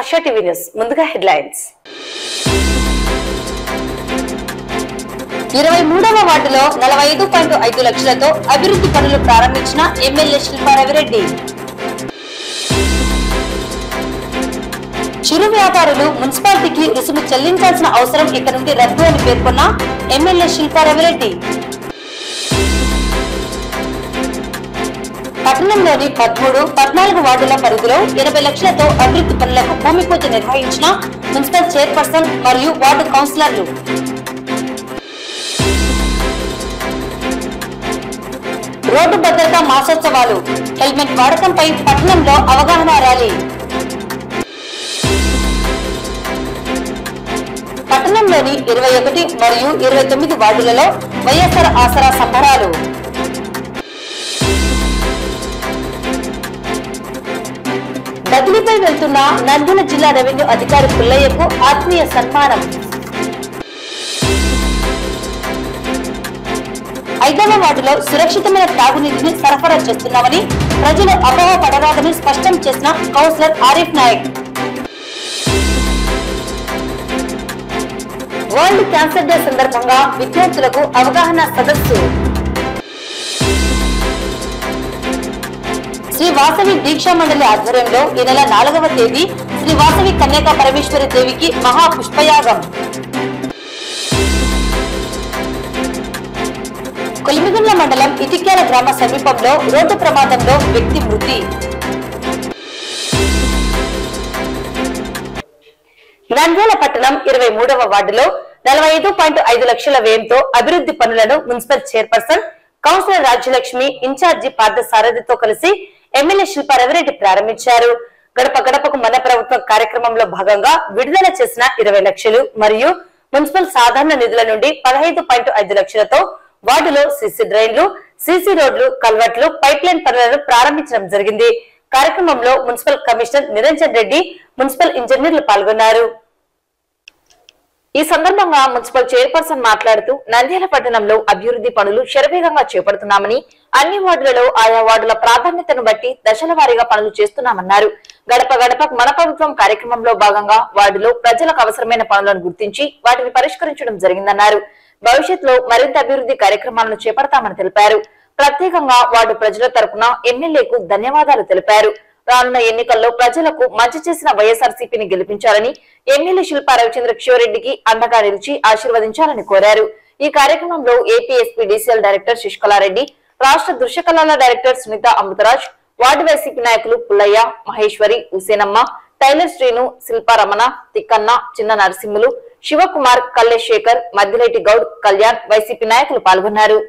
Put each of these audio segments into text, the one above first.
Harsha TV news ముందుగా headlines. 23వ వార్డులో 45.5 లక్షలతో అభివృద్ధి పనులు ప్రారంభించిన ఎమ్మెల్యే శిల్పా రవిరెడ్డి. చిరు వ్యాపారులు మున్సిపాలిటీకి రుసుము చెల్లించాల్సిన అవసరం ఇక నుండి రద్దు అని పేర్కొన్న ఎమ్మెల్యే శిల్పా రవిరెడ్డి. పట్టణంలోని 13, 14 వార్డుల పరిధిలో 80 లక్షలతో అభివృద్ధి పనులకు భూమి పూజ నిర్వహించిన మున్సిపల్ చైర్పర్సన్ మరియు వార్డు కౌన్సిలర్లు. రోడ్డు భద్రతా మాసోత్సవాలు, హెల్మెట్ వాడకంపై పట్టణంలో అవగాహన ర్యాలీ. పట్టణంలోని 21 మరియు 29 వార్డులలో వైఎస్ఆర్ ఆసరా సంబరాలు. బదిలీపై వెళ్తున్న నంద్యాల జిల్లా రెవెన్యూ అధికారి పుల్లయ్యకు ఆత్మీయ సన్మానం. 5వ వార్డులో సురక్షితమైన తాగునీటిని సరఫరా చేస్తున్నామని ప్రజలు అపోహ పడరాదని స్పష్టం చేసిన councillor Arif Naik. World cancer day సందర్భంగా విద్యార్థులకు అవగాహన సదస్సు. శ్రీ వాసవి దీక్షా మండలి ఆధ్వర్యంలో ఈ నెల 4వ తేదీ శ్రీ వాసవి కన్యకా పరమేశ్వరి దేవికి మహా పుష్పయాగం. కొలిమిగుండ్ల మండలం ఇటిక్యాల గ్రామ సమీపంలో రోడ్డు ప్రమాదంలో వ్యక్తి మృతి. నంద్యాల పట్టణం 23వ వార్డులో 45.5 లక్షల వ్యయంతో అభివృద్ధి పనులను municipal chairperson councillor Rajyalakshmi incharge Partha సారథితో కలిసి ఎమ్మెల్యే శిల్పా రవిరెడ్డి ప్రారంభించారు. గడప గడపకు మన ప్రభుత్వం కార్యక్రమంలో భాగంగా విడుదల చేసిన 20 లక్షలు మరియు మున్సిపల్ సాధారణ నిధుల నుండి 15.5 లక్షలతో వార్డులో సీసీ డ్రైన్లు, సీసీ రోడ్లు, కల్వర్ట్లు, పైప్ లైన్ పనులను ప్రారంభించడం జరిగింది. కార్యక్రమంలో municipal commissioner Niranjan Reddy, municipal ఇంజనీర్లు పాల్గొన్నారు. ఈ సందర్భంగా మున్సిపల్ చైర్పర్సన్ మాట్లాడుతూ నంద్యాల పట్టణంలో అభివృద్ధి పనులు శరవేగంగా చేపడుతున్నామని, అన్ని వార్డులలో ఆయా వార్డుల ప్రాధాన్యతను బట్టి దశల వారీగా పనులు చేస్తున్నామన్నారు. గడప గడపకు మన ప్రభుత్వం కార్యక్రమంలో భాగంగా వార్డులో ప్రజలకు అవసరమైన పనులను గుర్తించి వాటిని పరిష్కరించడం జరిగిందన్నారు. భవిష్యత్తులో మరింత అభివృద్ధి కార్యక్రమాలను చేపడతామని తెలిపారు. ప్రత్యేకంగా వార్డు ప్రజల తరపున ఎమ్మెల్యేకు ధన్యవాదాలు తెలిపారు. రానున్న ఎన్నికల్లో ప్రజలకు మంచి చేసిన వైఎస్ఆర్సీపీని గెలిపించాలని, ఎమ్మెల్యే శిల్పా రవిచంద్రరెడ్డికి అండగా నిలిచి ఆశీర్వదించాలని కోరారు. ఈ కార్యక్రమంలో ఏపీఎస్పీ డీసీఎల్ డైరెక్టర్ శిష్కళారెడ్డి, రాష్ట్ర దృశ్య కళల డైరెక్టర్ సునీత అమృతరాజ్, వార్డు వైసీపీ నాయకులు పుల్లయ్య, మహేశ్వరి, హుసేనమ్మ, టైలర్ శ్రీను, శిల్పారమణ, తిక్కన్న, చిన్న నరసింహులు, శివకుమార్, కల్లేశేఖర్, మద్దిలేటి గౌడ్, కళ్యాణ్, వైసీపీ నాయకులు పాల్గొన్నారు.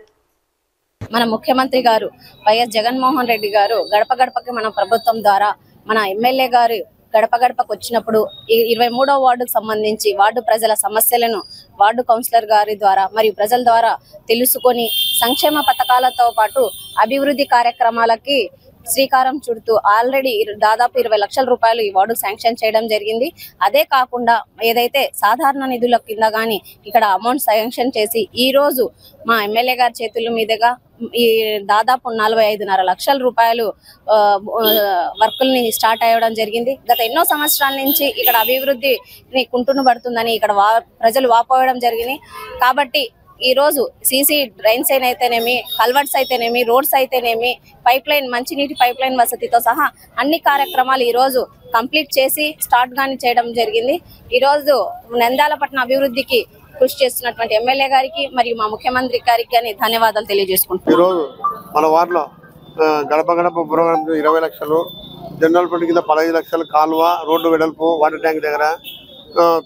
మన ముఖ్యమంత్రి గారు వైఎస్ జగన్మోహన్ రెడ్డి గారు గడప గడపకి మన ప్రభుత్వం ద్వారా మన ఎమ్మెల్యే గారు గడప గడపకు వచ్చినప్పుడు 23వ వార్డుకు సంబంధించి వార్డు ప్రజల సమస్యలను వార్డు కౌన్సిలర్ గారి ద్వారా మరియు ప్రజల ద్వారా తెలుసుకొని సంక్షేమ పథకాలతో పాటు అభివృద్ధి కార్యక్రమాలకి శ్రీకారం చుడుతూ ఆల్రెడీ దాదాపు 20 లక్షల రూపాయలు ఈ వార్డు శాంక్షన్ చేయడం జరిగింది. అదే కాకుండా ఏదైతే సాధారణ నిధుల కింద గానీ ఇక్కడ అమౌంట్ శాంక్షన్ చేసి ఈ రోజు మా ఎమ్మెల్యే గారి చేతుల మీదుగా ఈ దాదాపు 45.5 లక్షల రూపాయలు వర్కుల్ని స్టార్ట్ అయ్యడం జరిగింది. గత ఎన్నో సంవత్సరాల నుంచి ఇక్కడ అభివృద్ధిని కుంటును పడుతుందని ఇక్కడ ప్రజలు వాపోవడం జరిగింది. కాబట్టి ఈ రోజు సీసీ డ్రైన్స్ అయితేనేమి, కల్వర్ట్స్ అయితేనేమి, రోడ్స్ అయితేనేమి, పైప్ లైన్, మంచినీటి పైప్ లైన్ వసతితో సహా అన్ని కార్యక్రమాలు ఈ రోజు కంప్లీట్ చేసి స్టార్ట్ గాని చేయడం జరిగింది. ఈ రోజు నంద్యాల పట్టణ అభివృద్ధికి కృషి చేస్తున్నటువంటి ఎమ్మెల్యే గారికి మరియు మా ముఖ్యమంత్రి గారికి కానీ ధన్యవాదాలు తెలియజేసుకుంటున్నాం. ఈ రోజు మన వార్డులో గడప గడప ప్రోగ్రామ్ 20 లక్షలు, జనరల్ ఫండ్ కింద 15 లక్షలు, కాలువ, రోడ్డు వెడల్పు, వాటర్ ట్యాంక్ దగ్గర,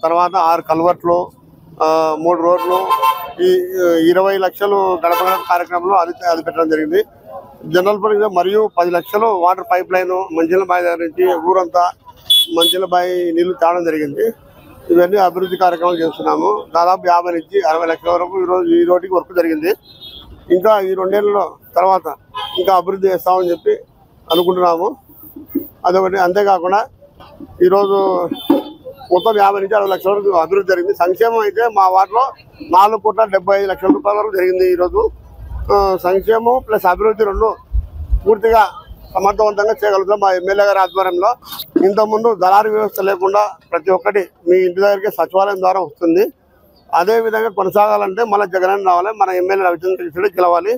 తర్వాత 6 కల్వర్ట్లు, 3 రోడ్లు, ఈ 20 లక్షలు గడప గడప కార్యక్రమంలో అది పెట్టడం జరిగింది. జనరల్ ఫండ్ మరియు 10 లక్షలు వాటర్ పైప్ లైన్ మంచిల బావి దగ్గర నుంచి ఊరంతా మంచిల బావి నీళ్లు తాగడం జరిగింది. ఇవన్నీ అభివృద్ధి కార్యక్రమాలు చేస్తున్నాము. దాదాపు 50 నుంచి 60 లక్షల వరకు ఈ రోడ్డుకి వర్క్ జరిగింది. ఇంకా ఈ 2 ఏళ్ళలో తర్వాత ఇంకా అభివృద్ధి చేస్తామని చెప్పి అనుకుంటున్నాము. అదొకటి. అంతేకాకుండా ఈరోజు మొత్తం 50 నుంచి 60 లక్షల వరకు అభివృద్ధి జరిగింది. సంక్షేమం అయితే మా వార్డులో 4,75,00,000 రూపాయల వరకు జరిగింది. ఈరోజు సంక్షేమం ప్లస్ అభివృద్ధి రెండు పూర్తిగా సమర్థవంతంగా చేయగలుగుతాం మా ఎమ్మెల్యే గారి ఆధ్వర్యంలో. ఇంతకుముందు దళారీ వ్యవస్థ లేకుండా ప్రతి ఒక్కటి మీ ఇంటి దగ్గరికి సచివాలయం ద్వారా వస్తుంది. అదే విధంగా కొనసాగాలంటే మన జగన్ రావాలి, మన ఎమ్మెల్యే రవిచంద్ర కృష్ణుడు గెలవాలి.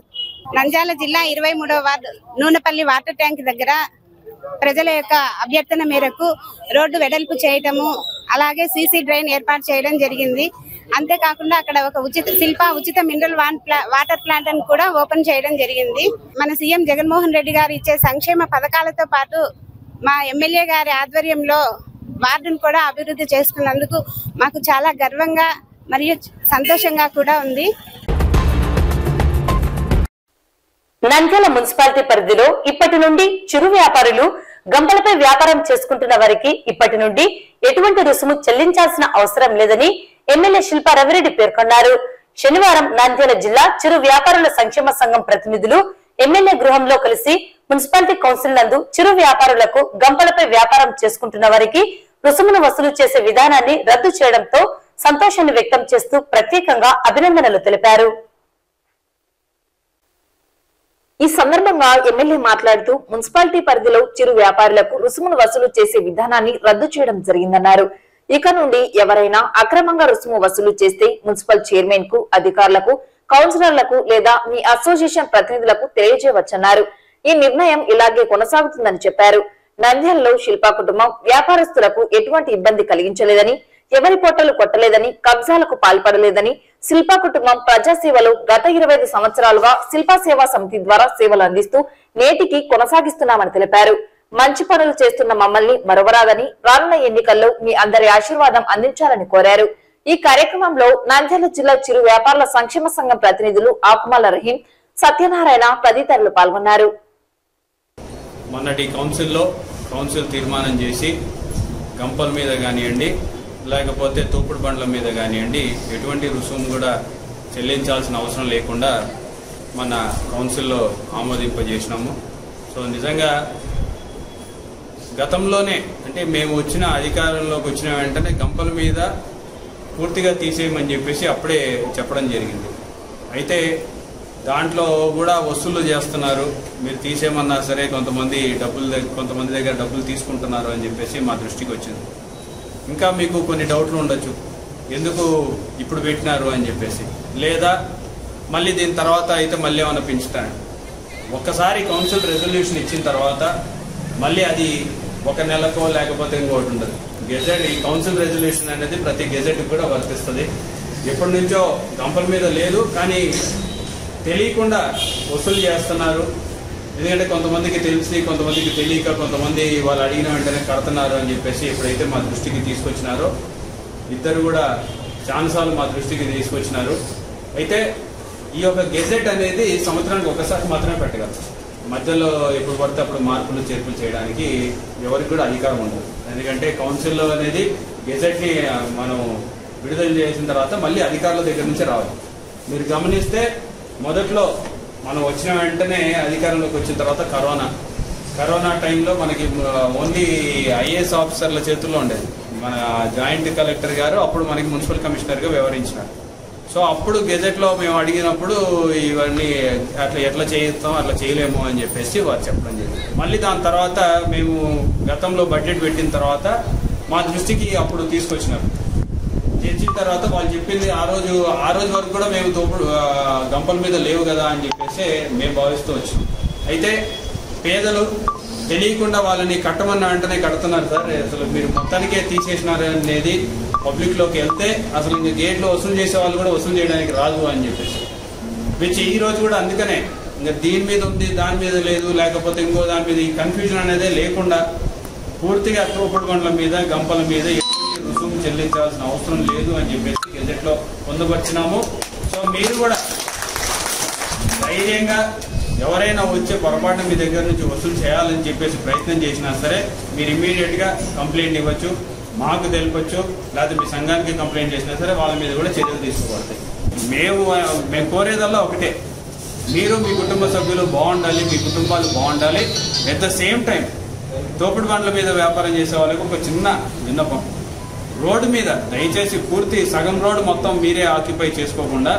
నంద్యాల జిల్లా 23వ వార్డు నూనెపల్లి వాటర్ ట్యాంక్ దగ్గర ప్రజల యొక్క అభ్యర్థన మేరకు రోడ్డు వెడల్పు చేయటము, అలాగే సీసీ డ్రైన్ ఏర్పాటు చేయడం జరిగింది. అంతేకాకుండా అక్కడ ఒక ఉచిత మినరల్ వాటర్ ప్లాంట్ అని కూడా ఓపెన్ చేయడం జరిగింది. మన సీఎం జగన్మోహన్ రెడ్డి గారు ఇచ్చే సంక్షేమ పథకాలతో పాటు మా ఎమ్మెల్యే గారి ఆధ్వర్యంలో వార్డును కూడా అభివృద్ధి చేసుకున్నందుకు మాకు చాలా గర్వంగా మరియు సంతోషంగా కూడా ఉంది. నంద్యాల మున్సిపాలిటీ పరిధిలో ఇప్పటి నుండి చిరు వ్యాపారులు గంపలపై వ్యాపారం చేసుకుంటున్న వారికి ఇప్పటి నుండి ఎటువంటి రుసుము చెల్లించాల్సిన అవసరం లేదని ఎమ్మెల్యే శిల్పా రవిరెడ్డి పేర్కొన్నారు. శనివారం నంద్యాల జిల్లా చిరు వ్యాపారుల సంక్షేమ సంఘం ప్రతినిధులు ఎమ్మెల్యే గృహంలో కలిసి మున్సిపాలిటీ కౌన్సిల్ నందు చిరు వ్యాపారులకు గంపలపై వ్యాపారం చేసుకుంటున్న వారికి రుసుమును వసూలు చేసే విధానాన్ని రద్దు చేయడంతో సంతోషాన్ని వ్యక్తం చేస్తూ ప్రత్యేకంగా అభినందనలు తెలిపారు. ఈ సందర్భంగా ఎమ్మెల్యే మాట్లాడుతూ మున్సిపాలిటీ పరిధిలో చిరు వ్యాపారులకు రుసుమును వసూలు చేసే విధానాన్ని రద్దు చేయడం జరిగిందన్నారు. ఇక నుండి ఎవరైనా అక్రమంగా రుసుము వసూలు చేస్తే మున్సిపల్ చైర్మన్ కు, అధికారులకు, కౌన్సిలర్లకు లేదా మీ అసోసియేషన్ ప్రతినిధులకు తెలియజేయవచ్చన్నారు. ఈ నిర్ణయం ఇలాగే కొనసాగుతుందని చెప్పారు. నంద్యాలలో శిల్పా కుటుంబం వ్యాపారస్తులకు ఎటువంటి ఇబ్బంది కలిగించలేదని, ఎవరి పొట్టలు కొట్టలేదని, కబ్జాలకు పాల్పడలేదని, శిల్పా కుటుంబం ప్రజాసేవలో గత 25 సంవత్సరాలుగా శిల్పా సేవా సమితి ద్వారా సేవలు అందిస్తూ నేటికి కొనసాగిస్తున్నామని తెలిపారు. మంచి పనులు చేస్తున్న మమ్మల్ని మరవరాదని, రానున్న ఎన్నికల్లో మీ అందరి ఆశీర్వాదం అందించాలని కోరారు. ఈ కార్యక్రమంలో నంద్యాల జిల్లా చిరు వ్యాపారుల సంక్షేమ సంఘం ప్రతినిధులు ఆకుమాల రహీం, సత్యనారాయణ తదితరులు పాల్గొన్నారు. మొన్నటి కౌన్సిల్ తీర్మానం చేసి గంపల మీద కానివ్వండి, లేకపోతే తోపుడు బండ్ల మీద కానివ్వండి ఎటువంటి రుసుము కూడా చెల్లించాల్సిన అవసరం లేకుండా మన కౌన్సిల్లో ఆమోదింపజేసినాము. సో నిజంగా గతంలోనే అంటే మేము అధికారంలోకి వచ్చిన వెంటనే గంపల మీద పూర్తిగా తీసేయమని చెప్పేసి అప్పుడే చెప్పడం జరిగింది. అయితే దాంట్లో కూడా వసూలు చేస్తున్నారు, మీరు తీసేయమన్నా సరే కొంతమంది దగ్గర డబ్బులు తీసుకుంటున్నారు అని చెప్పేసి మా దృష్టికి వచ్చింది. ఇంకా మీకు కొన్ని డౌట్లు ఉండొచ్చు, ఎందుకు ఇప్పుడు పెట్టినారు అని చెప్పేసి, లేదా మళ్ళీ దీని తర్వాత అయితే మళ్ళీ ఏమైనా పెంచుతాను. ఒక్కసారి కౌన్సిల్ రెజల్యూషన్ ఇచ్చిన తర్వాత మళ్ళీ అది ఒక నెలకో లేకపోతే ఇంకోటి ఉండదు. గెజెట్ ఈ కౌన్సిల్ రెజల్యూషన్ అనేది ప్రతి గెజెట్కి కూడా వర్తిస్తుంది. ఎప్పటి నుంచో గంపల మీద లేదు, కానీ తెలియకుండా వసూలు చేస్తున్నారు. ఎందుకంటే కొంతమందికి తెలిసి, కొంతమందికి తెలియక, కొంతమంది వాళ్ళు అడిగిన వెంటనే కడుతున్నారు అని చెప్పేసి ఎప్పుడైతే మా దృష్టికి తీసుకొచ్చినారో, ఇద్దరు కూడా ఛాన్సాలు మా దృష్టికి తీసుకొచ్చినారు. అయితే ఈ యొక్క గెజెట్ అనేది సంవత్సరానికి ఒకసారి మాత్రమే పెట్టగలరు. మధ్యలో ఎప్పుడు పడితే అప్పుడు మార్పులు చేర్పులు చేయడానికి ఎవరికి కూడా అధికారం ఉండదు. ఎందుకంటే కౌన్సిల్లో అనేది గెజెట్ని మనం విడుదల చేసిన తర్వాత మళ్ళీ అధికారుల దగ్గర నుంచి రావాలి. మీరు గమనిస్తే మొదట్లో మనం వచ్చిన వెంటనే అధికారంలోకి వచ్చిన తర్వాత కరోనా టైంలో మనకి ఓన్లీ ఐఏఎస్ ఆఫీసర్ల చేతుల్లో ఉండేది. మన జాయింట్ కలెక్టర్ గారు అప్పుడు మనకి మున్సిపల్ కమిషనర్గా వ్యవహరించినారు. సో అప్పుడు గెజెట్లో మేము అడిగినప్పుడు ఇవన్నీ ఎట్లా చేయిస్తాం, అట్లా చేయలేము అని చెప్పేసి వారు చెప్పడం జరిగింది. మళ్ళీ దాని తర్వాత మేము గతంలో బడ్జెట్ పెట్టిన తర్వాత మా దృష్టికి అప్పుడు తీసుకొచ్చినారు. తెచ్చిన తర్వాత వాళ్ళు చెప్పింది ఆ రోజు వరకు కూడా మేము గంపల మీద లేవు కదా అని చెప్పేసి మేము భావిస్తూ వచ్చాం. అయితే పేదలు తెలియకుండా వాళ్ళని కట్టమన్న వెంటనే కడుతున్నారు సార్, అసలు మీరు మొత్తానికే తీసేసినారు అనేది పబ్లిక్లోకి వెళ్తే అసలు ఇంకా గేట్లో వసూలు చేసే వాళ్ళు కూడా వసూలు చేయడానికి రాదు అని చెప్పేసి విచ్ ఈ రోజు కూడా అందుకనే ఇంకా దీని మీద ఉంది, దాని మీద లేదు, లేకపోతే ఇంకో దాని మీద ఈ కన్ఫ్యూజన్ అనేది లేకుండా పూర్తిగా తోపుడు బండ్ల మీద, గంపల మీద రుసుము చెల్లించాల్సిన అవసరం లేదు అని చెప్పేసి గెజెట్లో పొందుపరిచినాము. సో మీరు కూడా ధైర్యంగా ఎవరైనా వచ్చే పొరపాటు మీ దగ్గర నుంచి వసూలు చేయాలని చెప్పేసి ప్రయత్నం చేసినా సరే మీరు ఇమ్మీడియట్గా కంప్లైంట్ ఇవ్వచ్చు, మాకు తెలిపచ్చు, లేకపోతే మీ సంఘానికి కంప్లైంట్ చేసినా సరే వాళ్ళ మీద కూడా చర్యలు తీసుకోబడతాయి. మేము కోరేదల్లా ఒకటే, మీరు మీ కుటుంబ సభ్యులు బాగుండాలి, మీ కుటుంబాలు బాగుండాలి. ఎట్ ద సేమ్ టైం తోపుడు బండ్ల మీద వ్యాపారం చేసే వాళ్ళకి ఒక చిన్న విన్నపం, రోడ్డు మీద దయచేసి పూర్తి సగం రోడ్డు మొత్తం మీరే ఆక్యుపై చేసుకోకుండా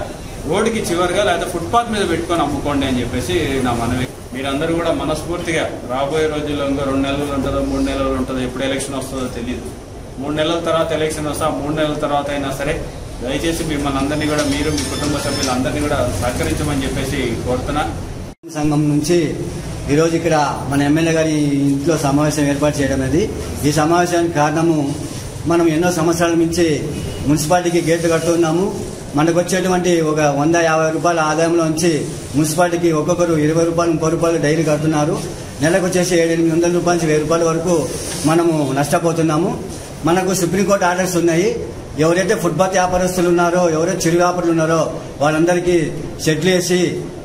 రోడ్డుకి చివరిగా లేదా ఫుట్పాత్ మీద పెట్టుకొని అమ్ముకోండి అని చెప్పేసి నా మనవి. మీరందరూ కూడా మనస్ఫూర్తిగా రాబోయే రోజుల్లో ఇంకో 2 నెలలు ఉంటుందో 3 నెలలు ఉంటుందో ఎప్పుడు ఎలక్షన్ వస్తుందో తెలియదు. 3 నెలల తర్వాత ఎలక్షన్ వస్తా 3 నెలల తర్వాత అయినా సరే దయచేసి మిమ్మల్ని అందరినీ కూడా మీరు మీ కుటుంబ సభ్యులందరినీ కూడా సహకరించమని చెప్పేసి కోరుతున్నా. సంఘం నుంచి ఈరోజు ఇక్కడ మన ఎమ్మెల్యే గారి ఇంట్లో సమావేశం ఏర్పాటు చేయడం అనేది. ఈ సమావేశానికి కారణము మనం ఎన్నో సంవత్సరాల నుంచి మున్సిపాలిటీకి గేట్లు కడుతున్నాము. మనకు వచ్చేటువంటి ఒక 150 రూపాయల ఆదాయంలో నుంచి మున్సిపాలిటీకి ఒక్కొక్కరు 20 రూపాయలు 30 రూపాయలు డైలీ కడుతున్నారు. నెలకు వచ్చేసి 700-800 రూపాయల నుంచి 1000 రూపాయల వరకు మనము నష్టపోతున్నాము. మనకు సుప్రీంకోర్టు ఆర్డర్స్ ఉన్నాయి. ఎవరైతే ఫుట్పాత్ వ్యాపారస్తులు ఉన్నారో, ఎవరైతే చిరు వ్యాపారులు ఉన్నారో వాళ్ళందరికీ షెడ్లు వేసి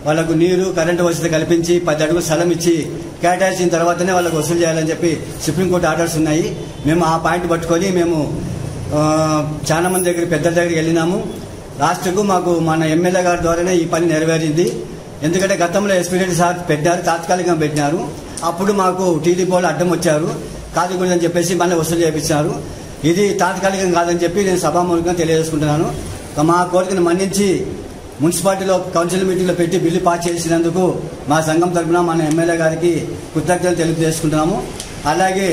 వాళ్ళకు నీరు కరెంటు వసతి కల్పించి 10 అడుగులు స్థలం ఇచ్చి కేటాయించిన తర్వాతనే వాళ్ళకు వసూలు చేయాలని చెప్పి సుప్రీంకోర్టు ఆర్డర్స్ ఉన్నాయి. మేము ఆ పాయింట్ పట్టుకొని మేము చాలా మంది దగ్గర పెద్దల దగ్గరికి వెళ్ళినాము. లాస్ట్కు మాకు మన ఎమ్మెల్యే గారి ద్వారానే ఈ పని నెరవేరింది. ఎందుకంటే గతంలో ఎస్పీ సార్ పెట్టారు, తాత్కాలికంగా పెట్టినారు. అప్పుడు మాకు టీడీపీ వాళ్ళు అడ్డం వచ్చారు, కాదుకూడదు అని చెప్పేసి మళ్ళీ వసూలు చేయించారు. ఇది తాత్కాలికం కాదని చెప్పి నేను సభామూలంగా తెలియజేసుకుంటున్నాను. మా కోరికను మన్నించి మున్సిపాలిటీలో కౌన్సిల్ మీటింగ్లో పెట్టి బిల్లు పాస్ చేసినందుకు మా సంఘం తరఫున మన ఎమ్మెల్యే గారికి కృతజ్ఞతలు తెలియజేసుకుంటున్నాము. అలాగే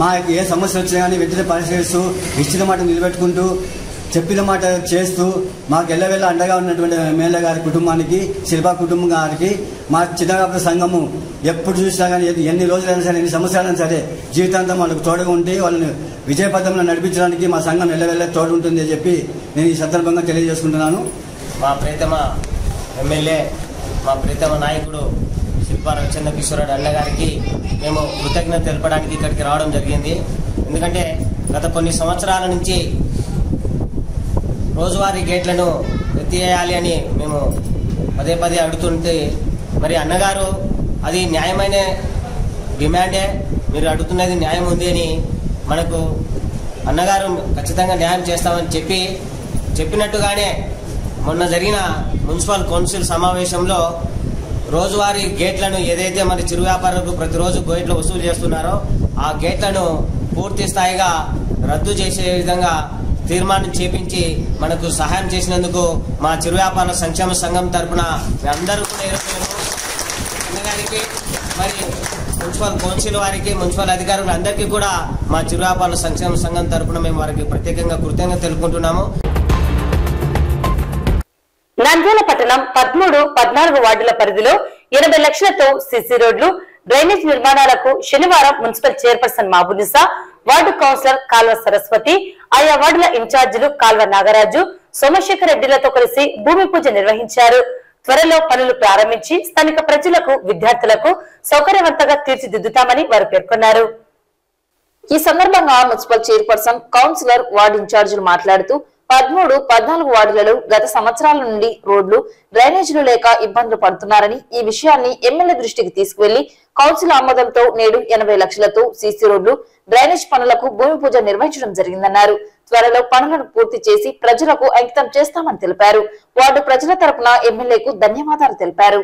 మాకు ఏ సమస్య వచ్చినా కానీ వెంటనే పరిష్కరిస్తూ ఇచ్చిన మాట నిలబెట్టుకుంటూ చెప్పిన మాట చేస్తూ మాకు ఎల్లవేళ అండగా ఉన్నటువంటి ఎమ్మెల్యే గారి కుటుంబానికి, శిల్పా కుటుంబం గారికి, మా చిన్న వ్యాపార సంఘము ఎప్పుడు చూసినా కానీ ఎన్ని రోజులైనా సరే ఎన్ని సంవత్సరాలైనా సరే జీవితాంతం వాళ్ళకు తోడుగా ఉండి వాళ్ళని విజయపథంలో నడిపించడానికి మా సంఘం ఎల్లవేళ తోడు ఉంటుంది అని చెప్పి నేను ఈ సందర్భంగా తెలియజేసుకుంటున్నాను. మా ప్రియతమ ఎమ్మెల్యే, మా ప్రియతమ నాయకుడు శిల్పా రవిచంద్ర కిషోర్ అన్న గారికి మేము కృతజ్ఞత తెలపడానికి ఇక్కడికి రావడం జరిగింది. ఎందుకంటే గత కొన్ని సంవత్సరాల నుంచి రోజువారీ గేట్లను ఎత్తివేయాలి అని మేము పదే పదే అడుగుతుంటే, మరి అన్నగారు అది న్యాయమైన డిమాండే, మీరు అడుగుతున్నది న్యాయం ఉంది అని మనకు అన్నగారు ఖచ్చితంగా న్యాయం చేస్తామని చెప్పినట్టుగానే మొన్న జరిగిన మున్సిపల్ కౌన్సిల్ సమావేశంలో రోజువారీ గేట్లను ఏదైతే మన చిరు వ్యాపారులకు ప్రతిరోజు గేట్లు వసూలు చేస్తున్నారో ఆ గేట్లను పూర్తి స్థాయిగా రద్దు చేసే విధంగా తీర్మానం చేపించి మనకు సహాయం చేసినందుకు మా చిరు వ్యాపార సంక్షేమ సంఘం తరఫున అందరూ కూడా అన్నగారికి, మరి మున్సిపల్ కౌన్సిల్ వారికి, మున్సిపల్ అధికారులు అందరికీ కూడా మా చిరు వ్యాపార సంక్షేమ సంఘం తరఫున మేము వారికి ప్రత్యేకంగా కృతజ్ఞత తెలుపుకుంటున్నాము. నంద్యాల పట్టణం 13, 14 వార్డుల పరిధిలో 80 లక్షలతో సీసీ రోడ్లు, డ్రైనేజ్ నిర్మాణాలకు శనివారం మున్సిపల్ చైర్పర్సన్ మహబూనిసా, వార్డు కౌన్సిలర్ కాల్వ సరస్వతి, ఆయా వార్డుల ఇన్ఛార్జీలు కాల్వ నాగరాజు, సోమశేఖర్ రెడ్డిలతో కలిసి భూమి పూజ నిర్వహించారు. త్వరలో పనులు ప్రారంభించి స్థానిక ప్రజలకు, విద్యార్థులకు సౌకర్యవంతంగా తీర్చిదిద్దుతామని వారు పేర్కొన్నారు. ఈ సందర్భంగా మున్సిపల్ చైర్పర్సన్, కౌన్సిలర్, వార్డు ఇన్ఛార్జీలు మాట్లాడుతూ 13, 14 వార్డులలో గత సంవత్సరాల నుండి రోడ్లు, డ్రైనేజీలు లేక ఇబ్బందులు పడుతున్నారని, ఈ విషయాన్ని ఎమ్మెల్యే దృష్టికి తీసుకువెళ్లి కౌన్సిల్ ఆమోదంతో నేడు 80 లక్షలతో సీసీ రోడ్లు, డ్రైనేజ్ పనులకు భూమి పూజ నిర్వహించడం జరిగిందన్నారు. త్వరలో పనులను పూర్తి చేసి ప్రజలకు అంకితం చేస్తామని తెలిపారు. వార్డు ప్రజల తరపున ఎమ్మెల్యేకు ధన్యవాదాలు తెలిపారు.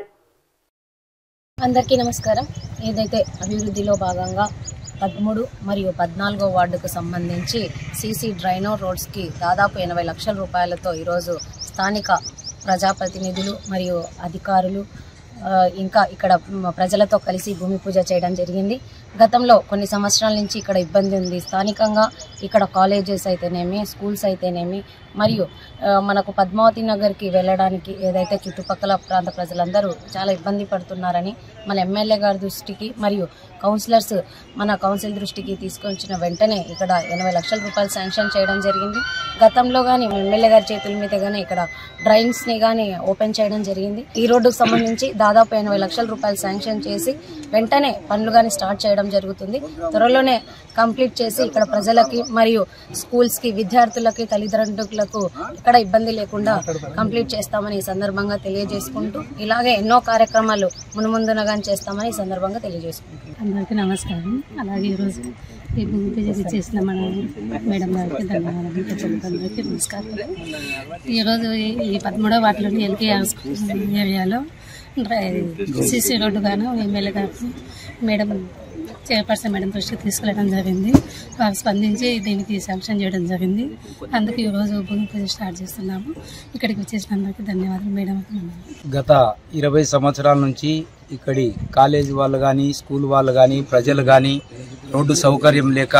అందరికీ నమస్కారం. ఏదైతే అభివృద్ధిలో భాగంగా 13 మరియు 14 వార్డుకు సంబంధించి సీసీ డ్రైనో రోడ్స్కి దాదాపు 80 లక్షల రూపాయలతో ఈరోజు స్థానిక ప్రజాప్రతినిధులు మరియు అధికారులు ఇంకా ఇక్కడ ప్రజలతో కలిసి భూమి పూజ చేయడం జరిగింది. గతంలో కొన్ని సంవత్సరాల నుంచి ఇక్కడ ఇబ్బంది ఉంది. స్థానికంగా ఇక్కడ కాలేజెస్ అయితేనేమి, స్కూల్స్ అయితేనేమి, మరియు మనకు పద్మావతి నగర్కి వెళ్ళడానికి ఏదైతే చుట్టుపక్కల ప్రాంత ప్రజలందరూ చాలా ఇబ్బంది పడుతున్నారని మన ఎమ్మెల్యే గారి దృష్టికి మరియు కౌన్సిలర్స్ మన కౌన్సిల్ దృష్టికి తీసుకొచ్చిన వెంటనే ఇక్కడ 80 లక్షల రూపాయలు శాంక్షన్ చేయడం జరిగింది. గతంలో కానీ ఎమ్మెల్యే గారి చేతుల మీద కానీ ఇక్కడ డ్రైన్స్ని కానీ ఓపెన్ చేయడం జరిగింది. ఈ రోడ్డుకు సంబంధించి దాదాపు 80 లక్షల రూపాయలు శాంక్షన్ చేసి వెంటనే పనులు కానీ స్టార్ట్ చేయడం జరుగుతుంది. త్వరలోనే కంప్లీట్ చేసి ఇక్కడ ప్రజలకి మరియు స్కూల్స్కి, విద్యార్థులకి, తల్లిదండ్రులకు ఇక్కడ ఇబ్బంది లేకుండా కంప్లీట్ చేస్తామని ఈ సందర్భంగా తెలియజేసుకుంటూ ఇలాగే ఎన్నో కార్యక్రమాలు మునుముందున కానీ చేస్తామని ఈ సందర్భంగా తెలియజేసుకుంటున్నాం. అందరికీ నమస్కారం. అలాగే ఈరోజు ఈ భూమి పూజ చేసిన మన మేడం గారికి ధన్యవాదాలు. అందరికీ నమస్కారం. ఈరోజు ఈ 13వ వార్డులోని ఎల్కే ఏరియాలో సీసీ రోడ్డు గాను ఎమ్మెల్యే గారు మేడం చైర్పర్సన్ మేడం దృష్టికి తీసుకెళ్లడం జరిగింది. వారు స్పందించి దీనికి శాంక్షన్ చేయడం జరిగింది. అందుకు ఈరోజు భూమి పూజ స్టార్ట్ చేస్తున్నాము. ఇక్కడికి వచ్చేసినందుకు ధన్యవాదాలు మేడం. గత 20 సంవత్సరాల నుంచి ఇక్కడి కాలేజీ వాళ్ళు కానీ, స్కూల్ వాళ్ళు కానీ, ప్రజలు కానీ రోడ్డు సౌకర్యం లేక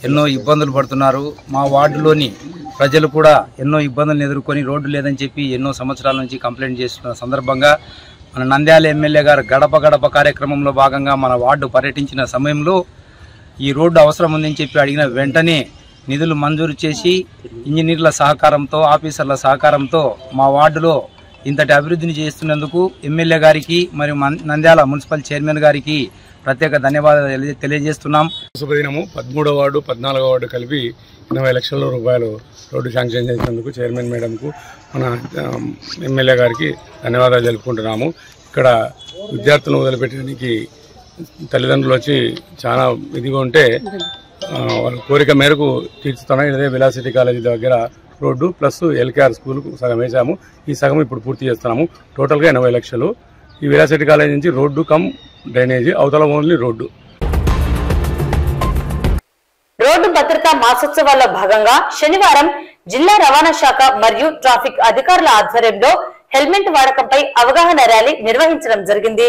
ఎన్నో ఇబ్బందులు పడుతున్నారు. మా వార్డులోని ప్రజలు కూడా ఎన్నో ఇబ్బందులను ఎదుర్కొని రోడ్డు లేదని చెప్పి ఎన్నో సంవత్సరాల నుంచి కంప్లైంట్ చేస్తున్న సందర్భంగా మన నంద్యాల ఎమ్మెల్యే గారు గడప గడప కార్యక్రమంలో భాగంగా మన వార్డు పర్యటించిన సమయంలో ఈ రోడ్డు అవసరం ఉందని చెప్పి అడిగిన వెంటనే నిధులు మంజూరు చేసి ఇంజనీర్ల సహకారంతో, ఆఫీసర్ల సహకారంతో మా వార్డులో ఇంతటి అభివృద్ధిని చేస్తున్నందుకు ఎమ్మెల్యే గారికి మరియు నంద్యాల మున్సిపల్ చైర్మన్ గారికి ప్రత్యేక ధన్యవాదాలు తెలియజేస్తున్నాం. శుభదినము. 13వ వార్డు 14వ వార్డు కలిపి 80 లక్షల రూపాయలు రోడ్డు శాంక్షన్ చేసినందుకు చైర్మన్ మేడంకు, మన ఎమ్మెల్యే గారికి ధన్యవాదాలు తెలుపుకుంటున్నాము. ఇక్కడ విద్యార్థులను వదిలిపెట్టడానికి తల్లిదండ్రులు వచ్చి చాలా ఇదిగా ఉంటే వాళ్ళ కోరిక మేరకు తీర్చుతున్నాం. ఇదే వెలాసిటీ కాలేజీ దగ్గర రోడ్డు ప్లస్ ఎల్కేఆర్ స్కూల్కు సగం వేసాము. ఈ సగం ఇప్పుడు పూర్తి చేస్తున్నాము. టోటల్గా 80 లక్షలు. ఈ వెలాసిటీ కాలేజీ నుంచి రోడ్డు కమ్ డ్రైనేజీ, అవతల ఓన్లీ రోడ్డు. రోడ్డు భద్రతా మాసోత్సవాల్లో భాగంగా శనివారం జిల్లా రవాణా శాఖ మరియు ట్రాఫిక్ అధికారుల ఆధ్వర్యంలో హెల్మెట్ వాడకంపై అవగాహన ర్యాలీ నిర్వహించడం జరిగింది.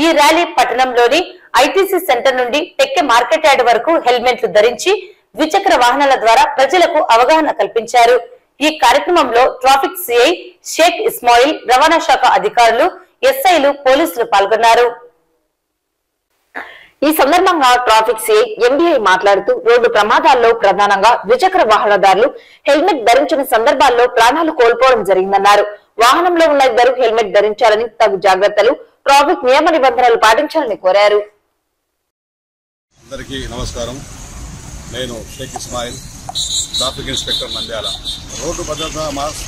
ఈ ర్యాలీ పట్టణంలోని ఐటీసీ సెంటర్ నుండి టెక్కె మార్కెట్ యార్డ్ వరకు హెల్మెట్లు ధరించి ద్విచక్ర వాహనాల ద్వారా ప్రజలకు అవగాహన కల్పించారు. ఈ కార్యక్రమంలో ట్రాఫిక్ సిఐ షేక్ ఇస్మాయిల్, రవాణా శాఖ అధికారులు, ఎస్ఐలు, పోలీసులు పాల్గొన్నారు. ఈ సందర్భంగా ట్రాఫిక్ సిఐ ఎంబీఐ మాట్లాడుతూ రోడ్డు ప్రమాదాల్లో ప్రధానంగా ద్విచక్ర వాహనదారులు హెల్మెట్ ధరించిన సందర్భాల్లో ప్రాణాలు కోల్పోవడం జరిగిందన్నారు. వాహనంలో ఉన్న ఇద్దరు హెల్మెట్ ధరించాలని, తగు జాగ్రత్తలు, ట్రాఫిక్ నియమ నిబంధనలు పాటించాలని కోరారు. అందరికీ నమస్కారం. నేను Sheikh Ismail, traffic inspector Nandyal. Road భద్రతా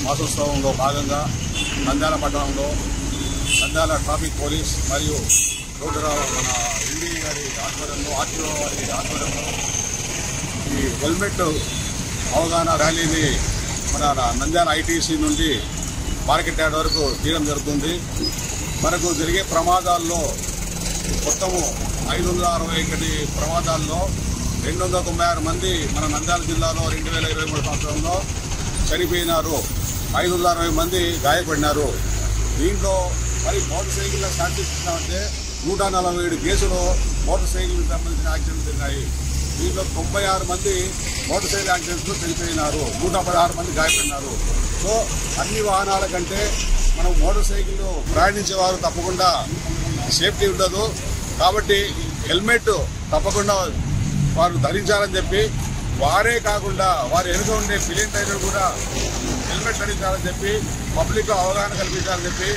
మాసోత్సవంలో భాగంగా నంద్యాల పట్టణంలో నంద్యాల ట్రాఫిక్ పోలీస్ మరియు రోడ్డు మన ఎండీ గారి ఆధ్వర్యంలో, ఆర్టీఓ వారి ఆధ్వర్యంలో ఈ హెల్మెట్ అవగాహన ర్యాలీని మన నంద్యాల ఐటీసీ నుండి మార్కెట్ యార్డ్ వరకు తీయడం జరుగుతుంది. మనకు జరిగే ప్రమాదాల్లో మొత్తము 561 ప్రమాదాల్లో 296 మంది మన నంద్యాల జిల్లాలో 2023 సంవత్సరంలో చనిపోయినారు. 560 మంది గాయపడినారు. దీంట్లో మరి మోటార్ సైకిల్ స్టాటిస్టిక్స్ అంటే 147 కేసులు మోటార్ సైకిల్ సంబంధించిన యాక్సిడెంట్లు జరిగినాయి. దీంట్లో 96 మంది మోటార్ సైకిల్ యాక్సిడెంట్స్లో చనిపోయినారు, 116 మంది గాయపడినారు. సో అన్ని వాహనాల కంటే మనం మోటార్ సైకిల్ ప్రయాణించేవారు తప్పకుండా సేఫ్టీ ఉండదు. కాబట్టి హెల్మెట్ తప్పకుండా వారు ధరించాలని చెప్పి, వారే కాకుండా వారి వెనుక ఉండే పిలియన్ డ్రైవర్ కూడా హెల్మెట్ ధరించాలని చెప్పి పబ్లిక్లో అవగాహన కల్పించాలని చెప్పి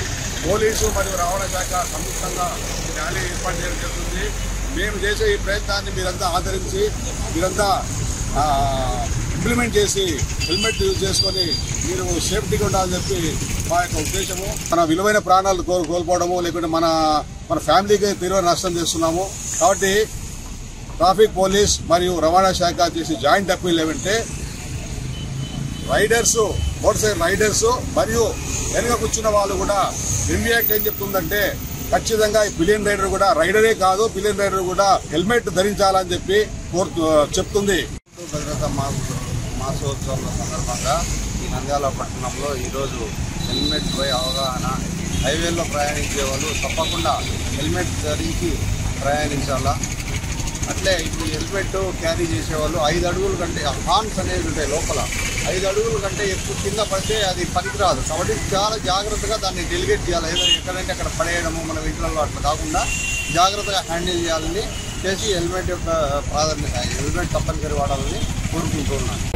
పోలీసు మరియు రవాణా శాఖ సంయుక్తంగా ఈ ర్యాలీ ఏర్పాటు చేయడం జరుగుతుంది. మేము చేసే ఈ ప్రయత్నాన్ని మీరంతా ఆదరించి, మీరంతా ఇంప్లిమెంట్ చేసి హెల్మెట్ యూజ్ చేసుకొని మీరు సేఫ్టీగా ఉండాలని చెప్పి మా యొక్క ఉద్దేశము. మన విలువైన ప్రాణాలు కోల్పోవడము లేకుంటే మన ఫ్యామిలీకి తీవ్ర నష్టం చేస్తున్నాము. కాబట్టి ట్రాఫిక్ పోలీస్ మరియు రవాణా శాఖ చేసి జాయింట్ అప్పీల్ ఏమంటే రైడర్స్, మోటార్ సైకిల్ రైడర్స్ మరియు వెనుక కూర్చున్న వాళ్ళు కూడా ఎంబీ యాక్ట్ ఏం చెప్తుందంటే ఖచ్చితంగా ఈ పిలియన్ రైడర్ కూడా రైడరే కాదు, పిలియన్ రైడర్ కూడా హెల్మెట్ ధరించాలని చెప్పి చెప్తుంది. భద్రతా మాసోత్సవం సందర్భంగా ఈ నంద్యాల పట్టణంలో ఈరోజు హెల్మెట్ పై అవగాహన. హైవేల్లో ప్రయాణించే వాళ్ళు తప్పకుండా హెల్మెట్ ధరించి ప్రయాణించాలా. అట్లే ఇప్పుడు హెల్మెట్ క్యారీ చేసేవాళ్ళు 5 అడుగుల కంటే హార్న్స్ అనేవి ఉంటాయి లోపల, 5 అడుగుల కంటే ఎక్కువ కింద పడితే అది పనికిరాదు. కాబట్టి చాలా జాగ్రత్తగా దాన్ని డెలిగేట్ చేయాలి. ఏదో ఎక్కడంటే అక్కడ పడేయడము మన వెహికల్లో అట్లా కాకుండా జాగ్రత్తగా హ్యాండిల్ చేయాలని చేసి హెల్మెట్ యొక్క ప్రాధాన్యత, హెల్మెట్ తప్పనిసరి వాడాలని కోరుకుంటున్నాను.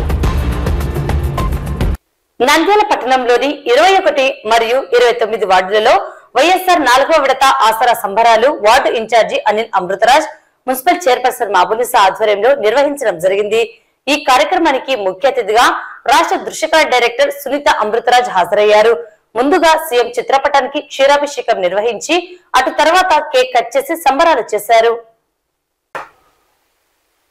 నంద్యాల పట్టణంలోని 21 మరియు 29 వార్డులలో వైఎస్ఆర్ 4వ విడత ఆసరా సంబరాలు ward incharge Anil Amritraj, municipal chairperson Mabunisa ఆధ్వర్యంలో నిర్వహించడం జరిగింది. ఈ కార్యక్రమానికి ముఖ్య అతిథిగా రాష్ట్ర దృశ్యకళ డైరెక్టర్ సునీత అమృతరాజ్ హాజరయ్యారు. ముందుగా సీఎం చిత్రపటానికి క్షీరాభిషేకం నిర్వహించి అటు తర్వాత కేక్ కట్ చేసి సంబరాలు చేశారు.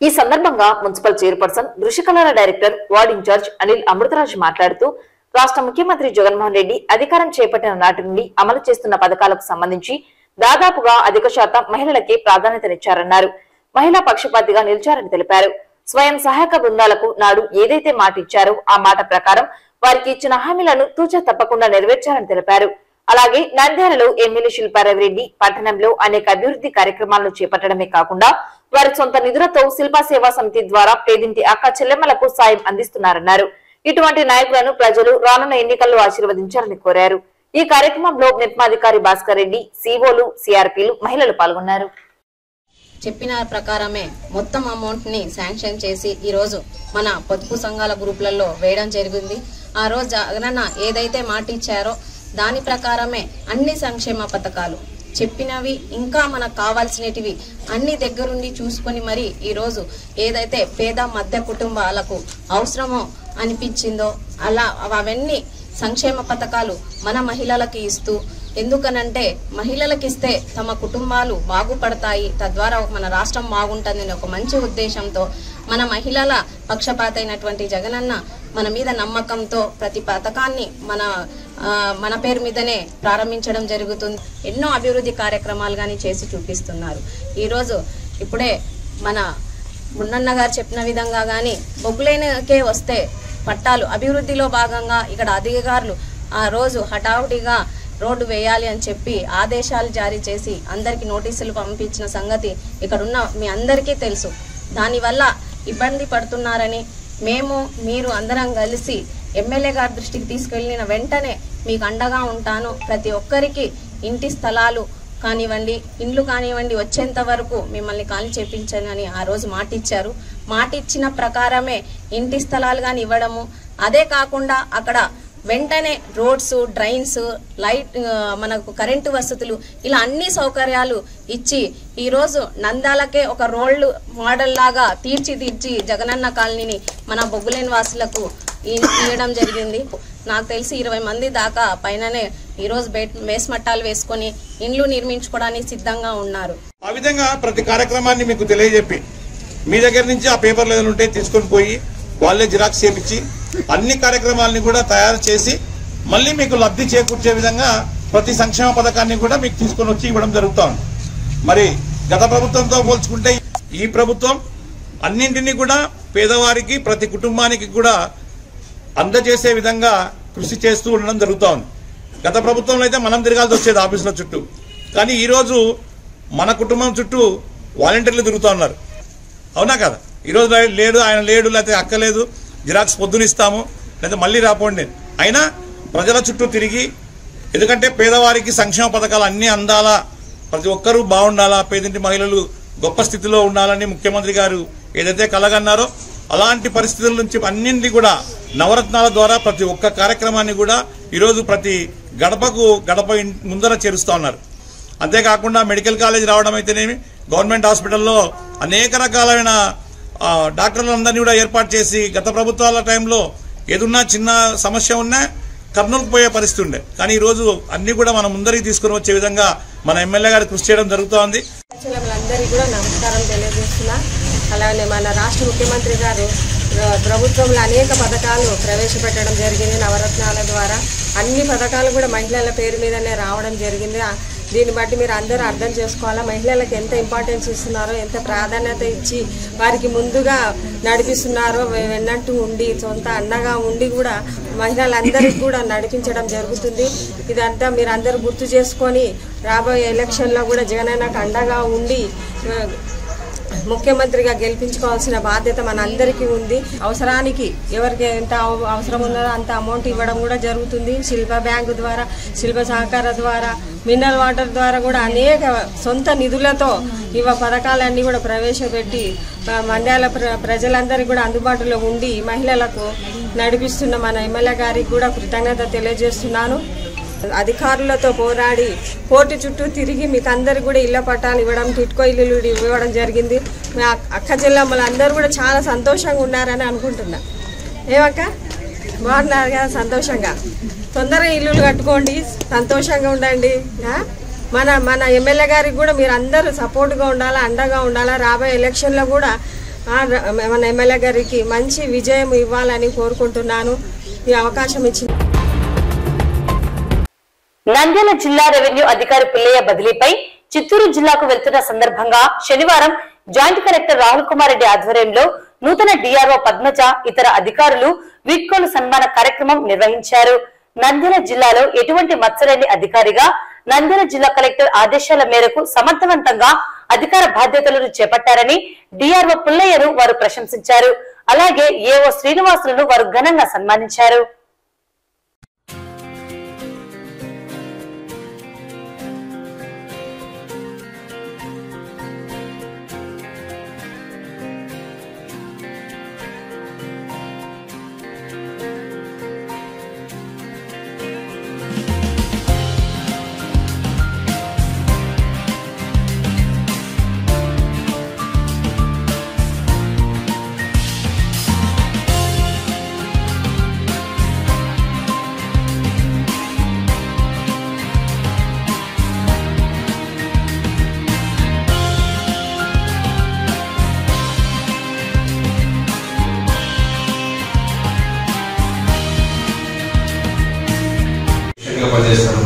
ఈ సందర్భంగా మున్సిపల్ చైర్పర్సన్, దృశ్యకళల director, ward incharge Anil Amritraj మాట్లాడుతూ రాష్ట్ర ముఖ్యమంత్రి జగన్మోహన్ రెడ్డి అధికారం చేపట్టిన నాటి నుండి అమలు చేస్తున్న పథకాలకు సంబంధించి దాదాపుగా అధిక శాతం మహిళలకే ప్రాధాన్యతనిచ్చారన్నారు. మహిళా పక్షపాతిగా నిలిచారని తెలిపారు. స్వయం సహాయక బృందాలకు నాడు ఏదైతే మాట ఇచ్చారో ఆ మాట ప్రకారం వారికి ఇచ్చిన హామీలను తూచా తప్పకుండా నెరవేర్చారని తెలిపారు. అలాగే నంద్యాలలో ఎమ్మెల్యే శిల్పారావిరెడ్డి పట్టణంలో అనేక అభివృద్ధి కార్యక్రమాలను చేపట్టడమే కాకుండా వారి సొంత నిధులతో శిల్పా సేవా సమితి ద్వారా పేదింటి అక్క చెల్లెమ్మలకు సాయం అందిస్తున్నారన్నారు. ఇటువంటి నాయకులను ప్రజలు రానున్న ఎన్నికల్లో ఆశీర్వదించాలని కోరారు. ఈ కార్యక్రమంలో నిర్మాధికారి భాస్కర్ రెడ్డి, సిఓలు, సిఆర్పీలు, మహిళలు పాల్గొన్నారు. చెప్పిన ప్రకారమే మొత్తం అమౌంట్ ని శాంక్షన్ చేసి ఈ రోజు మన పొదుపు సంఘాల గ్రూపులలో వేయడం జరిగింది. ఆ రోజు జగనన్న ఏదైతే మాట ఇచ్చారో దాని ప్రకారమే అన్ని సంక్షేమ పథకాలు చెప్పినవి ఇంకా మనకు కావాల్సినటివి అన్ని దగ్గరుండి చూసుకొని మరి ఈ రోజు ఏదైతే పేద మధ్య కుటుంబాలకు అవసరమో అనిపించిందో అలా అవన్నీ సంక్షేమ పథకాలు మన మహిళలకి ఇస్తూ, ఎందుకనంటే మహిళలకు ఇస్తే తమ కుటుంబాలు బాగుపడతాయి, తద్వారా మన రాష్ట్రం బాగుంటుందని ఒక మంచి ఉద్దేశంతో మన మహిళల పక్షపాత అయినటువంటి జగనన్న మన మీద నమ్మకంతో ప్రతి పథకాన్ని మన పేరు మీదనే ప్రారంభించడం జరుగుతుంది. ఎన్నో అభివృద్ధి కార్యక్రమాలు కానీ చేసి చూపిస్తున్నారు. ఈరోజు ఇప్పుడే మన మున్నన్న గారు చెప్పిన విధంగా కానీ బొగ్గులేనికే వస్తే పట్టాలు అభివృద్ధిలో భాగంగా ఇక్కడ అధికారులు ఆ రోజు హఠావుటిగా రోడ్డు వేయాలి అని చెప్పి ఆదేశాలు జారీ చేసి అందరికి నోటీసులు పంపించిన సంగతి ఇక్కడున్న మీ అందరికీ తెలుసు. దానివల్ల ఇబ్బంది పడుతున్నారని మీరు అందరం కలిసి ఎమ్మెల్యే గారి దృష్టికి తీసుకెళ్లిన వెంటనే మీకు అండగా ఉంటాను. ప్రతి ఒక్కరికి ఇంటి స్థలాలు కానివ్వండి, ఇండ్లు కానివ్వండి వచ్చేంత వరకు మిమ్మల్ని ఖాళీ చేపించాలని ఆ రోజు మాటిచ్చారు. మాటిచ్చిన ప్రకారమే ఇంటి స్థలాలు కానీ ఇవ్వడము, అదే కాకుండా అక్కడ వెంటనే రోడ్స్, డ్రైన్స్, లైట్, మనకు కరెంటు వసతులు ఇలా అన్ని సౌకర్యాలు ఇచ్చి ఈరోజు నంద్యాలకే ఒక రోడ్లు మోడల్ లాగా తీర్చిదిద్ది జగనన్న కాలనీని మన బొగ్గులేని వాసులకు ఇవ్వడం జరిగింది. నాకు తెలిసి 20 మంది దాకా పైననే ఈరోజు బేస్ మట్టాలు వేసుకొని ఇండ్లు నిర్మించుకోవడానికి సిద్ధంగా ఉన్నారు. ఆ విధంగా ప్రతి కార్యక్రమాన్ని మీకు తెలియజెప్పి మీ దగ్గర నుంచి ఆ పేపర్లు ఏదైనా ఉంటే తీసుకొని పోయి వాళ్ళే జిరాక్స్ చేపించి అన్ని కార్యక్రమాలని కూడా తయారు చేసి మళ్ళీ మీకు లబ్ధి చేకూర్చే విధంగా ప్రతి సంక్షేమ పథకాన్ని కూడా మీకు తీసుకొని వచ్చి ఇవ్వడం జరుగుతోంది. మరి గత ప్రభుత్వంతో పోల్చుకుంటే ఈ ప్రభుత్వం అన్నింటినీ కూడా పేదవారికి, ప్రతి కుటుంబానికి కూడా అందజేసే విధంగా కృషి చేస్తూ ఉండడం జరుగుతోంది. గత ప్రభుత్వంలో అయితే మనం తిరగాల్సి వచ్చేది ఆఫీసుల చుట్టూ, కానీ ఈరోజు మన కుటుంబం చుట్టూ వాలంటీర్లు తిరుగుతూ ఉన్నారు. అవునా కదా? ఈరోజు లేడు, ఆయన లేడు, లేకపోతే అక్కలేదు, జిరాక్స్ పొద్దునిస్తాము, లేకపోతే మళ్ళీ రాపోండి. అయినా ప్రజల చుట్టూ తిరిగి, ఎందుకంటే పేదవారికి సంక్షేమ పథకాలు అన్నీ అందాలా, ప్రతి ఒక్కరూ బాగుండాలా, పేదింటి మహిళలు గొప్ప స్థితిలో ఉండాలని ముఖ్యమంత్రి గారు ఏదైతే కలగన్నారో అలాంటి పరిస్థితుల నుంచి అన్నింటినీ కూడా నవరత్నాల ద్వారా ప్రతి ఒక్క కార్యక్రమాన్ని కూడా ఈరోజు ప్రతి గడప ముందర చేరుస్తూ ఉన్నారు. అంతేకాకుండా మెడికల్ కాలేజ్ రావడం అయితేనేమి, గవర్నమెంట్ హాస్పిటల్లో అనేక రకాలైన డాక్టర్లందరినీ కూడా ఏర్పాటు చేసి, గత ప్రభుత్వాల టైంలో ఏదున్నా చిన్న సమస్య ఉన్నా కర్నూలుకు పోయే పరిస్థితి ఉండే, కానీ ఈరోజు అన్ని కూడా మనం ముందరికి తీసుకుని వచ్చే విధంగా మన ఎమ్మెల్యే గారు కృషి చేయడం జరుగుతోంది. అందరికీ కూడా నమస్కారం తెలియజేస్తున్నా. అలానే మన రాష్ట్ర ముఖ్యమంత్రి గారు ప్రభుత్వంలో అనేక పథకాలు ప్రవేశపెట్టడం జరిగింది. నవరత్నాల ద్వారా అన్ని పథకాలు కూడా మహిళల పేరు మీదనే రావడం జరిగింది. దీన్ని బట్టి మీరు అందరూ అర్థం చేసుకోవాలా, మహిళలకు ఎంత ఇంపార్టెన్స్ ఇస్తున్నారో, ఎంత ప్రాధాన్యత ఇచ్చి వారికి ముందుగా నడిపిస్తున్నారో, వెన్నట్టు ఉండి సొంత అండగా ఉండి కూడా మహిళలందరికీ కూడా నడిపించడం జరుగుతుంది. ఇదంతా మీరు అందరూ గుర్తు చేసుకొని రాబోయే ఎలక్షన్లో కూడా జగనన్నకు అండగా ఉండి ముఖ్యమంత్రిగా గెలిపించుకోవాల్సిన బాధ్యత మన అందరికీ ఉంది. అవసరానికి ఎవరికి ఎంత అవసరం ఉన్నదో అంత అమౌంట్ ఇవ్వడం కూడా జరుగుతుంది. శిల్ప బ్యాంకు ద్వారా, శిల్ప సహకార ద్వారా, మినరల్ వాటర్ ద్వారా కూడా అనేక సొంత నిధులతో పథకాలన్నీ కూడా ప్రవేశపెట్టి మండ్యాల ప్రజలందరికీ కూడా అందుబాటులో ఉండి మహిళలకు నడిపిస్తున్న మన ఎమ్మెల్యే గారికి కూడా కృతజ్ఞత తెలియజేస్తున్నాను. అధికారులతో పోరాడి కోర్టు చుట్టూ తిరిగి మీకు అందరికి కూడా ఇళ్ల పట్టాలు ఇవ్వడం, టిట్కో ఇల్లు ఇవ్వడం జరిగింది. మా అక్క చెల్లెమ్మలు అందరూ కూడా చాలా సంతోషంగా ఉన్నారని అనుకుంటున్నా. ఏమక్క బాగున్నారు కదా? సంతోషంగా తొందరగా ఇల్లులు కట్టుకోండి, సంతోషంగా ఉండండి. మన ఎమ్మెల్యే గారికి కూడా మీరు అందరూ సపోర్ట్గా ఉండాలా, అండగా ఉండాలా. రాబోయే ఎలక్షన్లో కూడా మన ఎమ్మెల్యే గారికి మంచి విజయం ఇవ్వాలని కోరుకుంటున్నాను. ఈ అవకాశం ఇచ్చింది. నంద్యాల జిల్లా రెవెన్యూ అధికారి పిల్లయ్య బదిలీపై చిత్తూరు జిల్లాకు వెళ్తున్న సందర్భంగా శనివారం జాయింట్ కలెక్టర్ రాహుల్ కుమార్ రెడ్డి ఆధ్వర్యంలో నూతన డిఆర్ఓ పద్మజ ఇతర అధికారులు వీడ్కోలు సన్మాన కార్యక్రమం నిర్వహించారు. నంద్యాల జిల్లాలో ఎటువంటి మచ్చలేని అధికారిగా నంద్యాల జిల్లా కలెక్టర్ ఆదేశాల మేరకు సమర్థవంతంగా అధికార బాధ్యతలను చేపట్టారని డిఆర్ఓ పుల్లయ్యను వారు ప్రశంసించారు. అలాగే ఏఓ శ్రీనివాసులను వారు ఘనంగా సన్మానించారు. పనిచేస్తాను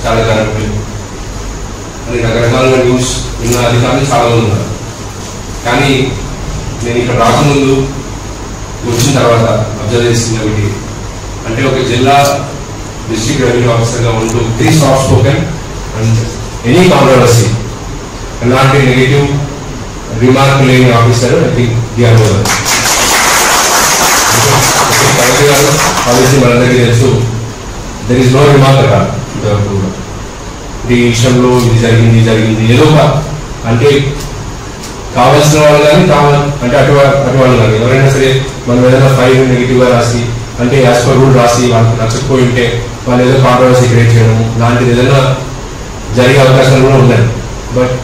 చాలా కార్యక్రమం అని రకరకాలుగా న్యూస్ విన్న అధికారులు చాలా మంది ఉన్నారు. కానీ నేను ఇక్కడ రాకముందు వచ్చిన తర్వాత అబ్జర్వ్ చేసింది ఒకటి అంటే ఒక జిల్లా డిస్ట్రిక్ట్ రెవెన్యూ ఆఫీసర్గా ఉంటూ very soft spoken and any controversy ఎలాంటి నెగిటివ్ రిమార్క్ లేని ఆఫీసర్ ఐ థింక్ డిఆర్ఓ గారు. కలెక్టర్ గారు పాలసీ మనందరికీ తెలుసు. దెర్ ఈస్ నో రిమార్క్ అక్కడ ఈ విషయంలో ఇది జరిగింది ఏదో అంటే కావాల్సిన వాళ్ళు కానీ అంటే అటు వాళ్ళు కానీ ఎవరైనా సరే మనం ఏదైనా ఫైల్ నెగిటివ్ గా రాసి అంటే యాజ్ పర్ రూల్ రాసి వాళ్ళకి నచ్చకపోయి ఉంటే వాళ్ళు ఏదో కాంట్రవర్సీ క్రియేట్ చేయడము లాంటిది ఏదైనా జరిగే అవకాశాలు కూడా ఉన్నాయి. బట్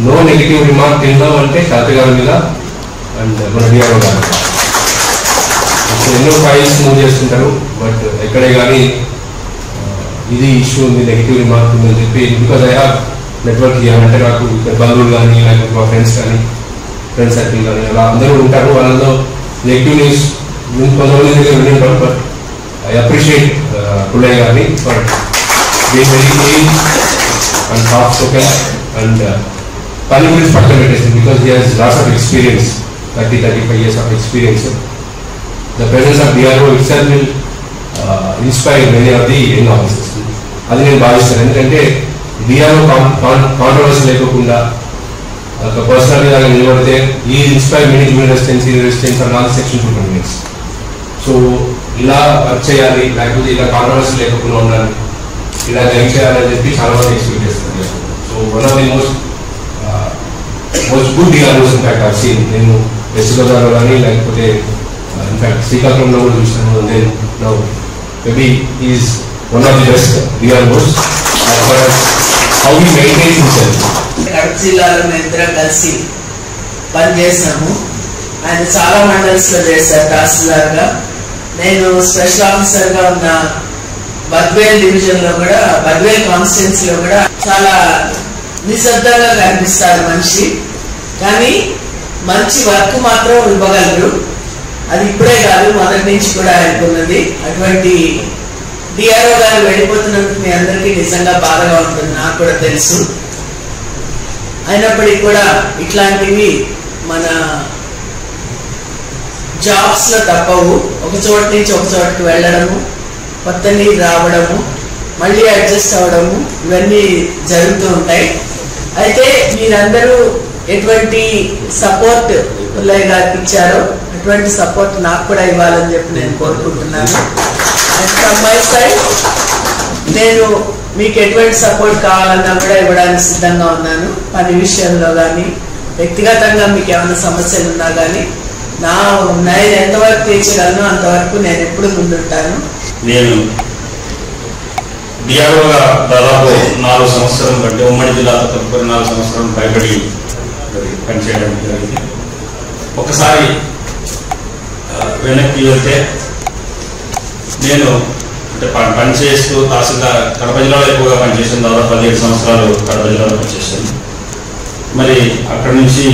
నో నెగిటివ్ రిమార్క్ తిందాం అంటే కలెక్టర్ గారి మీద అండ్ మన డిఆర్ఓ గారు ఎన్నో ఫైల్స్ మూవ్ చేస్తుంటారు. బట్ ఎక్కడే కానీ ఇది ఇష్యూ ఉంది నెగిటివ్ రిమార్క్ ఉందని చెప్పి బికాజ్ ఐ హ్యావ్ నెట్వర్క్ అంటే నాకు ఇక్కడ బంధువులు కానీ లేకపోతే మా ఫ్రెండ్స్ కానీ ఫ్రెండ్స్ సర్కిల్ కానీ అలా అందరూ ఉంటారు. వాళ్ళలో నెగిటివ్ న్యూస్ కొంతమంది దగ్గర వింటారు. బట్ ఐ అప్రిషియేట్ పుల్లయ్య గారిని for being very clean and soft spoken and పని గురించి పక్కన పెట్టేసింది because he has lots of experience 35 years of experience. The presence of DRO itself will inspire many of the young officers. అది నేను భావిస్తాను. ఎందుకంటే DRO controversy లేకుండా ఒక పర్సనల్ లాగా నిలబడితే ఈ inspire many junior residence are non section 2 so ఇలా వర్క్ చేయాలి లేకపోతే ఇలా కాంట్రవర్సీ లేకుండా ఉండాలి ఇలా గైడ్ చేయాలని చెప్పి చాలా మంది ఎక్స్పెక్ట్ చేస్తారు. So one of the most good DROs in fact I seen నేను వెస్ట్ గోదావరిలో కానీ లేకపోతే ఇన్ఫాక్ట్ శ్రీకాకుళంలో కూడా చూసాను. Then now maybe is one of the best DROs as far as how he maintains himself. Kadapa జిల్లాలో మేము ఇద్దరం కలిసి పనిచేసాము. ఆయన చాలా మండల్స్ లో చేశారు తహసీల్దార్ గా. నేను స్పెషల్ ఆఫీసర్ గా ఉన్న బద్వేల్ డివిజన్ లో కూడా బద్వేల్ కాన్స్టిట్యున్సీ లో కూడా చాలా నిశ్శబ్దంగా కనిపిస్తారు మనిషి. కానీ మంచి వర్క్ మాత్రం ఇవ్వగలరు. అది ఇప్పుడే కాదు మొదటి నుంచి కూడా ఆయనకున్నది. అటువంటి డిఆర్ఓ గారు వెళ్ళిపోతున్నందుకు మీ అందరికీ నిజంగా బాధగా ఉంటుంది, నాకు కూడా తెలుసు. అయినప్పటికీ కూడా ఇట్లాంటివి మన జాబ్స్ లో తప్పవు. ఒక చోట నుంచి ఒక చోటకి వెళ్ళడము, కొత్త నీరు రావడము, మళ్ళీ అడ్జస్ట్ అవ్వడము ఇవన్నీ జరుగుతూ ఉంటాయి. అయితే మీరందరూ ఎటువంటి సపోర్ట్ పుల్లయ్య గారికి ఇచ్చారో అటువంటి సపోర్ట్ నాకు కూడా ఇవ్వాలని చెప్పి నేను కోరుకుంటున్నాను. ఫ్రమ్ మై సైడ్ నేను మీకు ఎటువంటి సపోర్ట్ కావాలన్నా కూడా ఇవ్వడానికి సిద్ధంగా ఉన్నాను. పని విషయంలో కానీ వ్యక్తిగతంగా మీకు ఏమైనా సమస్యలు ఉన్నా కానీ నేను ఎంతవరకు తీర్చగలను అంతవరకు నేను ఎప్పుడు ముందుంటాను. నేను డిఆర్ఓగా దాదాపు 4 సంవత్సరం కంటే ఉమ్మడి జిల్లాతో తదుపరి 4 సంవత్సరం భయపడి పనిచేయడం జరిగింది. ఒకసారి వెనక్కి వెళ్తే నేను అంటే పనిచేస్తూ తహసీల్దార్ కడప జిల్లాలో ఎక్కువగా పనిచేసాను. దాదాపు 17 సంవత్సరాలు కడప జిల్లాలో పనిచేశాను. మరి అక్కడి నుంచి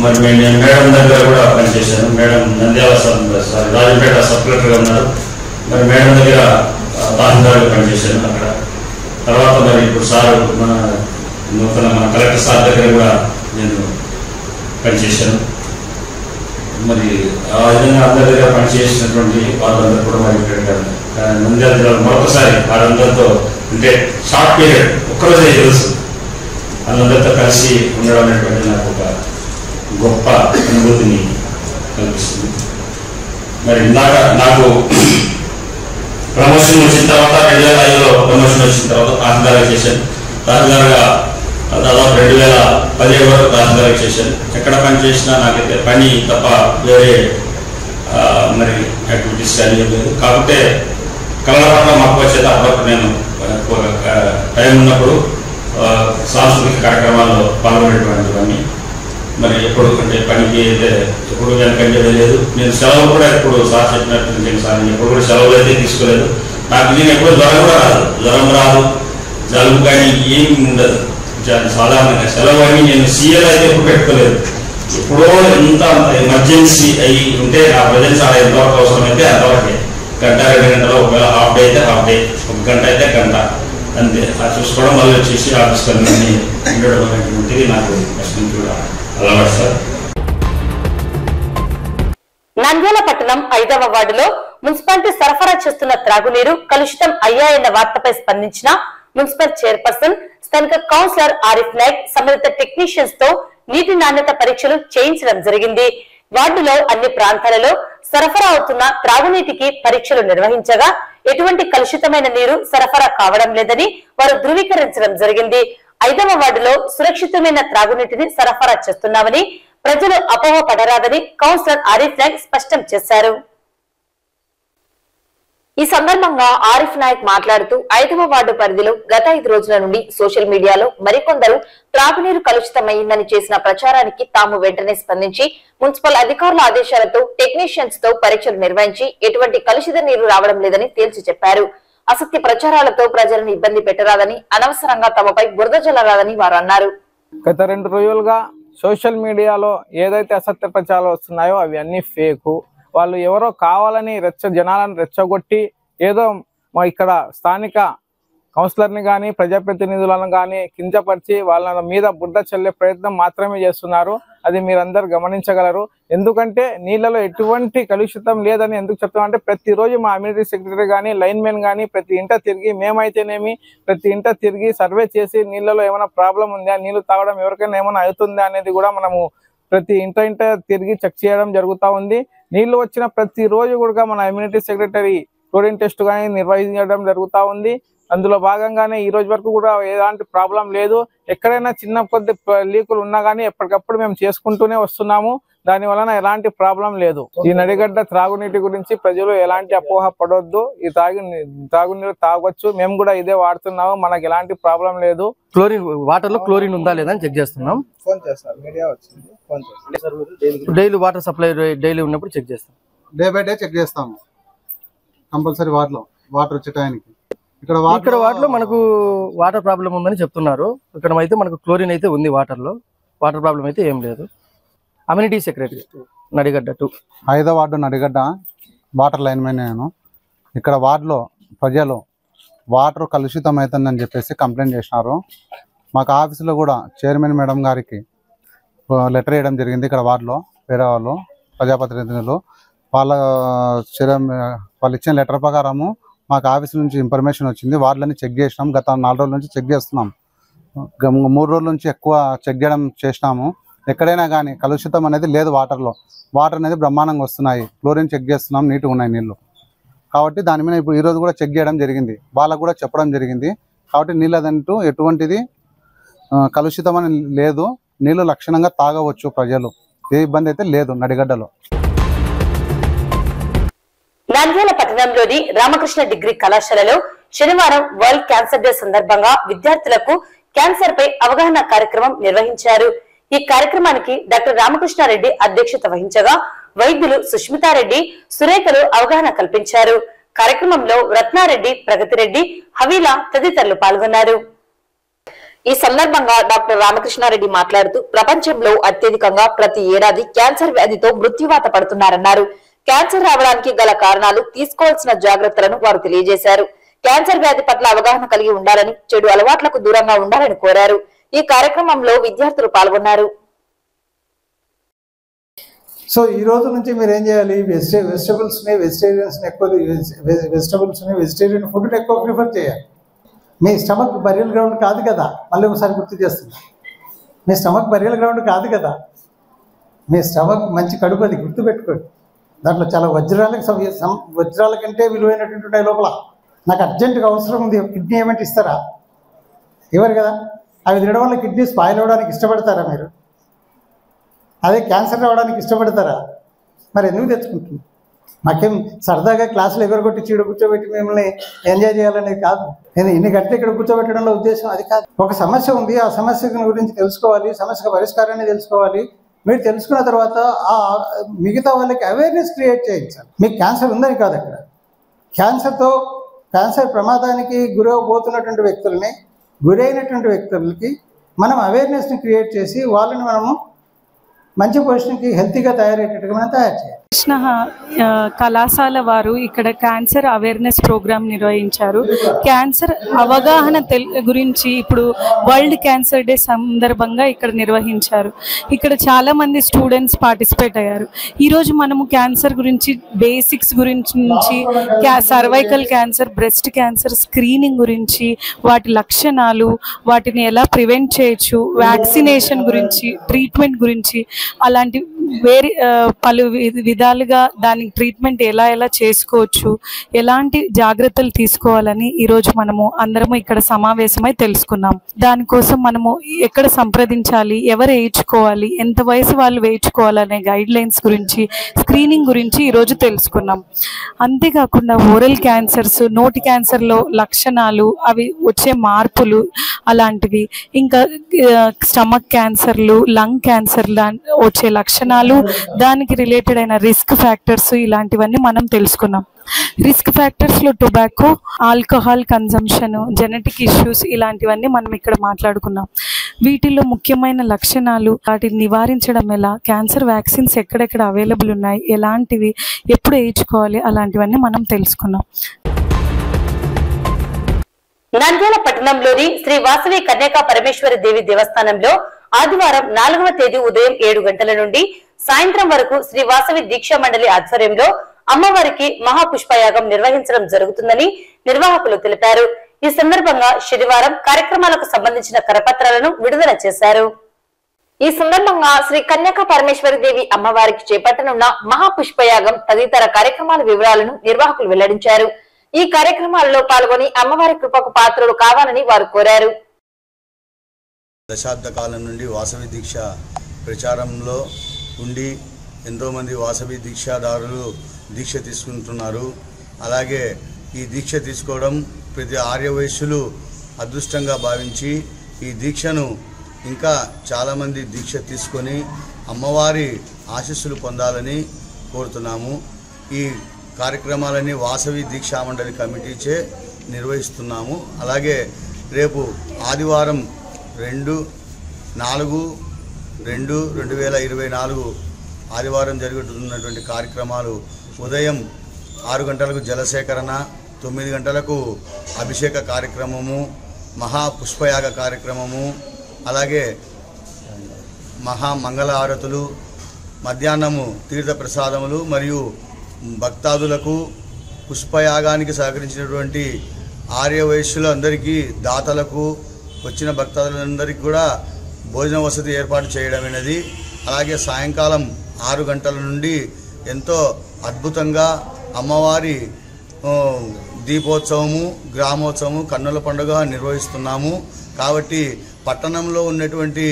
మరి నేను మేడం దగ్గర కూడా పనిచేశాను. మేడం నంద్యాల రాజంపేట సబ్ కలెక్టర్గా ఉన్నారు. మరి మేడం దగ్గర తహసీల్దార్గా పనిచేశాను అక్కడ. తర్వాత మరి ఇప్పుడు సార్ మన నూతన మన కలెక్టర్ సార్ దగ్గర కూడా నేను పనిచేశాను. మరి ఆ విధంగా అందరి దగ్గర పనిచేసినటువంటి వాళ్ళందరూ కూడా మరి నంద్యాల జిల్లాలో మరొకసారి వాళ్ళందరితో అంటే షార్ట్ పీరియడ్ ఒక్కరోజే తెలుసు వాళ్ళందరితో కలిసి ఉండడం అనేటువంటి నాకు ఒక గొప్ప అనుభూతిని కల్పిస్తుంది. మరి ఇందాక నాకు ప్రమోషన్ వచ్చిన తర్వాత 2005లో ప్రమోషన్ వచ్చిన తర్వాత తహసీల్దార్గా చేశాను. తహసీల్దార్గా దాదాపు 2017 వరకు తహసీల్దార్గా చేశాను. ఎక్కడ పని చేసినా నాకైతే పని తప్ప వేరే మరి యాక్టివిటీస్ కానీ ఏం లేదు. కాకపోతే కళల పట్ల మక్కువ చేత అప్పుడప్పుడు నేను టైం ఉన్నప్పుడు సాంస్కృతిక కార్యక్రమాల్లో పాల్గొనేటువంటి పని మరి ఎప్పుడు అంటే పనికి అయితే ఎప్పుడు వెనకంటే లేదు. నేను సెలవులు కూడా ఎప్పుడు సార్ చెప్పినట్టు నేను సార్ ఎప్పుడు కూడా సెలవులు అయితే తీసుకోలేదు. నాకు నేను ఎప్పుడు జ్వరం రాదు జలుబు కానీ ఏమి ఉండదు. సాధారణంగా సెలవు అని నేను సీఎల్ అయితే ఎప్పుడు పెట్టుకోలేదు. ఎప్పుడో ఎంత ఎమర్జెన్సీ అయ్యి ఉంటే నా ప్రజెన్స్ ఆడ ఎంతవరకు అవసరమైతే అంతవరకే, గంట 2 గంటలు, ఒకవేళ హాఫ్ డే అయితే హాఫ్ డే, 1 గంట అయితే గంట అంతే. అది చూసుకోవడం మళ్ళీ వచ్చేసి ఆఫీస్ పని ఉండడం అనేటువంటిది నాకు ఫస్ట్ నుంచి కూడా అలవాటు సార్. నంద్యాల పట్టణం 5వ వార్డులో మున్సిపాలిటీ సరఫరా చేస్తున్న త్రాగునీరు కలుషితం అయ్యాయన్న వార్తపై స్పందించిన మున్సిపల్ చైర్పర్సన్ స్థానిక కౌన్సిలర్ ఆరిఫ్ నాయక్ సంబంధిత టెక్నీషియన్స్ తో నీటి నాణ్యత పరీక్షలు చేయించడం జరిగింది. వార్డులో అన్ని ప్రాంతాలలో సరఫరా అవుతున్న త్రాగునీటికి పరీక్షలు నిర్వహించగా ఎటువంటి కలుషితమైన నీరు సరఫరా కావడం లేదని వారు ధృవీకరించడం జరిగింది. 5వ వార్డులో సురక్షితమైన త్రాగునీటిని సరఫరా చేస్తున్నామని ప్రజలు అపోహపడరాదని కౌన్సిలర్ ఆరిఫ్ నాయక్ స్పష్టం చేశారు. ఈ సందర్భంగా ఆరిఫ్ నాయక్ మాట్లాడుతూ 5వ వార్డు పరిధిలో గత 5 రోజుల నుండి సోషల్ మీడియాలో మరికొందరు త్రాగునీరు కలుషితమైందని చేసిన ప్రచారానికి తాము వెంటనే స్పందించి మున్సిపల్ అధికారుల ఆదేశాలతో టెక్నీషియన్స్ తో పరీక్షలు నిర్వహించి ఎటువంటి కలుషిత నీరు రావడం లేదని తేల్చి చెప్పారు. అసత్య ప్రచారాలతో ప్రజలను ఇబ్బంది పెట్టరాదని, అనవసరంగా తమపై బురద జల్లరాదని వారు అన్నారు. గత 2 రోజులుగా సోషల్ మీడియాలో ఏదైతే అసత్య ప్రచారాలు వస్తున్నాయో అవి అన్ని ఫేకు. వాళ్ళు ఎవరో కావాలని జనాలను రెచ్చగొట్టి ఏదో మా ఇక్కడ స్థానిక కౌన్సిలర్ని కానీ ప్రజాప్రతినిధులను కానీ కించపరిచి వాళ్ళ మీద బురద చల్లే ప్రయత్నం మాత్రమే చేస్తున్నారు. అది మీరందరూ గమనించగలరు. ఎందుకంటే నీళ్ళలో ఎటువంటి కలుషితం లేదని ఎందుకు చెప్తామంటే ప్రతిరోజు మా అమ్యూనిటీ సెక్రటరీ కానీ లైన్ మెన్ కానీ ప్రతి ఇంట తిరిగి మేమైతేనేమి ప్రతి ఇంట తిరిగి సర్వే చేసి నీళ్ళలో ఏమైనా ప్రాబ్లం ఉందా, నీళ్లు తాగడం ఎవరికైనా ఏమైనా అవుతుందా అనేది కూడా మనము ప్రతి ఇంట తిరిగి చెక్ చేయడం జరుగుతూ ఉంది. నీళ్లు వచ్చిన ప్రతిరోజు కూడా మన అమ్యూనిటీ సెక్రటరీ క్లోరిన్ టెస్ట్ కానీ నిర్వహించడం జరుగుతూ ఉంది. అందులో భాగంగానే ఈ రోజు వరకు కూడా ఎలాంటి ప్రాబ్లం లేదు. ఎక్కడైనా చిన్న కొద్ది లీకులు ఉన్నా కానీ ఎప్పటికప్పుడు మేము చేసుకుంటూనే వస్తున్నాము. దాని వలన ఎలాంటి ప్రాబ్లం లేదు. ఈ నడిగడ్డ త్రాగునీటి గురించి ప్రజలు ఎలాంటి అపోహ పడొద్దు. ఈ తాగునీరు తాగొచ్చు, మేము కూడా ఇదే వాడుతున్నాము, మనకు ఎలాంటి ప్రాబ్లం లేదు. క్లోరిన్ వాటర్ లో క్లోరిన్ ఉందా లేదా అని చెక్ చేస్తున్నాం. ఫోన్ చేస్తారు, మీడియా వచ్చింది, ఫోన్ చేస్తారు. డైలీ వాటర్ సప్లై డైలీ ఉన్నప్పుడు చెక్ చేస్తాం. డే బై డే చెక్ చేస్తాము కంపల్సరీ వాటర్ వచ్చే టైంకి. ఇక్కడ వాటర్ లో మనకు వాటర్ ప్రాబ్లం ఉందని చెప్తున్నారు. ఇక్కడ అయితే మనకు క్లోరిన్ అయితే ఉంది, వాటర్ లో వాటర్ ప్రాబ్లం అయితే ఏం లేదు. అమ్యూనిటీ సెక్రటరీ నడిగడ్డ 2 5వ ward Nadigadda water line man నేను. ఇక్కడ వార్డులో ప్రజలు వాటర్ కలుషితం అవుతుందని చెప్పేసి కంప్లైంట్ చేసినారు. మాకు ఆఫీసులో కూడా చైర్మన్ మేడం గారికి లెటర్ వేయడం జరిగింది. ఇక్కడ వార్డులో వేరే వాళ్ళు ప్రజాప్రతినిధులు వాళ్ళు ఇచ్చిన లెటర్ ప్రకారము మాకు ఆఫీస్ నుంచి ఇన్ఫర్మేషన్ వచ్చింది. వార్డులని చెక్ చేసినాం. గత 4 రోజుల నుంచి చెక్ చేస్తున్నాం. 3 రోజుల నుంచి ఎక్కువ చెక్ చేసినాము. ఎక్కడైనా కానీ కలుషితం అనేది లేదు. వాటర్ అనేది బ్రహ్మాండంగా వస్తున్నాయి. క్లోరిన్ చెక్ చేస్తున్నాం, నీట్గా ఉన్నాయి నీళ్ళు. కాబట్టి దాని మీద ఇప్పుడు ఈరోజు కూడా చెక్ చేయడం జరిగింది. వాళ్ళకు కూడా చెప్పడం జరిగింది. కాబట్టి నీళ్ళదంటూ ఎటువంటిది కలుషితం అని లేదు. నీళ్లు లక్షణంగా తాగవచ్చు ప్రజలు. ఏ ఇబ్బంది అయితే లేదు నడిగడ్డలో. నంద్యాల పట్టణంలోని రామకృష్ణ డిగ్రీ కళాశాలలో శనివారం వరల్డ్ క్యాన్సర్ డే సందర్భంగా విద్యార్థులకు క్యాన్సర్ పై అవగాహన కార్యక్రమం నిర్వహించారు. ఈ కార్యక్రమానికి డాక్టర్ రామకృష్ణారెడ్డి అధ్యక్షత వహించగా వైద్యులు సుష్మితారెడ్డి, సురేఖలు అవగాహన కల్పించారు. కార్యక్రమంలో రత్నారెడ్డి, ప్రగతిరెడ్డి, హవీలా తదితరులు పాల్గొన్నారు. ఈ సందర్భంగా డాక్టర్ రామకృష్ణారెడ్డి మాట్లాడుతూ ప్రపంచంలో అత్యధికంగా ప్రతి ఏడాది క్యాన్సర్ వ్యాధితో మృత్యువాత పడుతున్నారన్నారు. క్యాన్సర్ రావడానికి గల కారణాలు, తీసుకోవాల్సిన జాగ్రత్తలను వారు తెలియజేశారు. క్యాన్సర్ వ్యాధి పట్ల అవగాహన కలిగి ఉండాలని, చెడు అలవాట్లకు దూరంగా ఉండాలని కోరారు. ఈ కార్యక్రమంలో విద్యార్థులు పాల్గొన్నారు. సో ఈ రోజు నుంచి మీరు ఏం చేయాలి, వెజిటేబుల్స్ని వెజిటేరియన్ ఫుడ్ని ఎక్కువ ప్రిఫర్ చేయాలి. మీ స్టమక్ బరియల్ గ్రౌండ్ కాదు కదా, మళ్ళీ ఒకసారి గుర్తు చేస్తున్నా, మీ స్టమక్ బరియల్ గ్రౌండ్ కాదు కదా, మీ స్టమక్ మంచి కడుపు, అది గుర్తుపెట్టుకోండి. దాంట్లో చాలా వజ్రాల కంటే విలువైనటువంటి ఉంటాయి లోపల. నాకు అర్జెంటుగా అవసరం ఉంది, కిడ్నీ ఏమంటే ఇస్తారా? ఇవ్వరు కదా. అవి తినడం వల్ల కిడ్నీ స్పాయిల్ అవ్వడానికి ఇష్టపడతారా మీరు? అదే క్యాన్సర్ రావడానికి ఇష్టపడతారా? మరి ఎందుకు తెచ్చుకుంటుంది? మాకేం సరదాగా క్లాసులు ఎగరగొట్టి చీడ కూర్చోబెట్టి మిమ్మల్ని ఎంజాయ్ చేయాలనేది కాదు. నేను ఇన్ని గంటలు ఇక్కడ కూర్చోబెట్టడంలో ఉద్దేశం అది కాదు. ఒక సమస్య ఉంది, ఆ సమస్య గురించి తెలుసుకోవాలి, సమస్యకు పరిష్కారాన్ని తెలుసుకోవాలి. మీరు తెలుసుకున్న తర్వాత ఆ మిగతా వాళ్ళకి అవేర్నెస్ క్రియేట్ చేయించాలి. మీకు క్యాన్సర్ ఉందని కాదు, అక్కడ క్యాన్సర్ ప్రమాదానికి గురైనటువంటి వ్యక్తులకి మనం అవేర్నెస్ని క్రియేట్ చేసి వాళ్ళని మనము మంచి పొజిషన్కి హెల్తీగా తయారయ్యేటట్టుగా మనం తయారు చేయాలి. కృష్ణ కళాశాల వారు ఇక్కడ క్యాన్సర్ అవేర్నెస్ ప్రోగ్రామ్ నిర్వహించారు. క్యాన్సర్ అవగాహన గురించి ఇప్పుడు వరల్డ్ క్యాన్సర్ డే సందర్భంగా ఇక్కడ నిర్వహించారు. ఇక్కడ చాలా మంది స్టూడెంట్స్ పార్టిసిపేట్ అయ్యారు. ఈరోజు మనము క్యాన్సర్ గురించి బేసిక్స్ గురించి cervical cancer, breast cancer screening గురించి, వాటి లక్షణాలు, వాటిని ఎలా ప్రివెంట్ చేయొచ్చు, వ్యాక్సినేషన్ గురించి, ట్రీట్మెంట్ గురించి, అలాంటి పలు విధాలుగా దానికి ట్రీట్మెంట్ ఎలా చేసుకోవచ్చు, ఎలాంటి జాగ్రత్తలు తీసుకోవాలని ఈరోజు మనము అందరము ఇక్కడ సమావేశమై తెలుసుకున్నాం. దానికోసం మనము ఎక్కడ సంప్రదించాలి, ఎవరు వేయించుకోవాలి, ఎంత వయసు వాళ్ళు వేయించుకోవాలనే గైడ్ లైన్స్ గురించి, స్క్రీనింగ్ గురించి ఈరోజు తెలుసుకున్నాం. అంతేకాకుండా ఓరల్ క్యాన్సర్స్, నోటి క్యాన్సర్లో లక్షణాలు, అవి వచ్చే మార్పులు అలాంటివి, ఇంకా స్టమక్ క్యాన్సర్లు, లంగ్ క్యాన్సర్ వచ్చే లక్షణాలు, దానికి రిలేటెడ్ అయిన రిస్క్ ఫ్యాక్టర్స్, ఇలాంటివన్నీ మనం తెలుసుకున్నాం. రిస్క్ ఫ్యాక్టర్స్లో tobacco, alcohol consumption, genetic issues, ఇలాంటివన్నీ మనం ఇక్కడ మాట్లాడుకున్నాం. వీటిల్లో ముఖ్యమైన లక్షణాలు, వాటిని నివారించడం ఎలా, క్యాన్సర్ వ్యాక్సిన్స్ ఎక్కడెక్కడ అవైలబుల్ ఉన్నాయి, ఎలాంటివి ఎప్పుడు వేయించుకోవాలి, అలాంటివన్నీ మనం తెలుసుకున్నాం. నంద్యాల పట్టణంలోని శ్రీ వాసవి కన్యకా పరమేశ్వరి దేవి దేవస్థానంలో ఆదివారం 4వ తేదీ ఉదయం 7 గంటల నుండి సాయంత్రం వరకు శ్రీ వాసవి దీక్షా మండలి ఆధ్వర్యంలో అమ్మవారికి మహాపుష్పయాగం నిర్వహించడం జరుగుతుందని నిర్వాహకులు తెలిపారు. ఈ సందర్భంగా శనివారం కార్యక్రమాలకు సంబంధించిన కరపత్రాలను విడుదల చేశారు. ఈ సందర్భంగా శ్రీ కన్యకా పరమేశ్వరి దేవి అమ్మవారికి చేపట్టనున్న మహాపుష్పయాగం తదితర కార్యక్రమాల వివరాలను నిర్వాహకులు వెల్లడించారు. ఈ కార్యక్రమాలలో పాల్గొని అమ్మవారి కృపకు పాత్రలు కావాలని వారు కోరారు. దశాబ్ద కాలం నుండి వాసవి దీక్ష ప్రచారంలో ఉండి ఎంతోమంది వాసవి దీక్షాదారులు దీక్ష తీసుకుంటున్నారు. అలాగే ఈ దీక్ష తీసుకోవడం ప్రతి ఆర్యవైశ్యులు అదృష్టంగా భావించి ఈ దీక్షను ఇంకా చాలామంది దీక్ష తీసుకొని అమ్మవారి ఆశీస్సులు పొందాలని కోరుతున్నాము. ఈ కార్యక్రమాలని వాసవి దీక్షా మండలి కమిటీచే నిర్వహిస్తున్నాము. అలాగే రేపు ఆదివారం 2/4/2024 ఆదివారం జరుగుతున్నటువంటి కార్యక్రమాలు ఉదయం 6 గంటలకు జలసేకరణ, 9 గంటలకు అభిషేక కార్యక్రమము, మహాపుష్పయాగ కార్యక్రమము, అలాగే మహామంగళ హారతులు, మధ్యాహ్నము తీర్థ ప్రసాదములు మరియు భక్తాదులకు పుష్పయాగానికి సహకరించినటువంటి ఆర్యవైశ్యులందరికీ, దాతలకు, వచ్చిన భక్తాదులందరికీ కూడా భోజన వసతి ఏర్పాటు చేయడమైనది. అలాగే సాయంకాలం 6 గంటల నుండి ఎంతో అద్భుతంగా అమ్మవారి దీపోత్సవము, గ్రామోత్సవము, కన్నుల పండుగ నిర్వహిస్తున్నాము. కాబట్టి పట్టణంలో ఉన్నటువంటి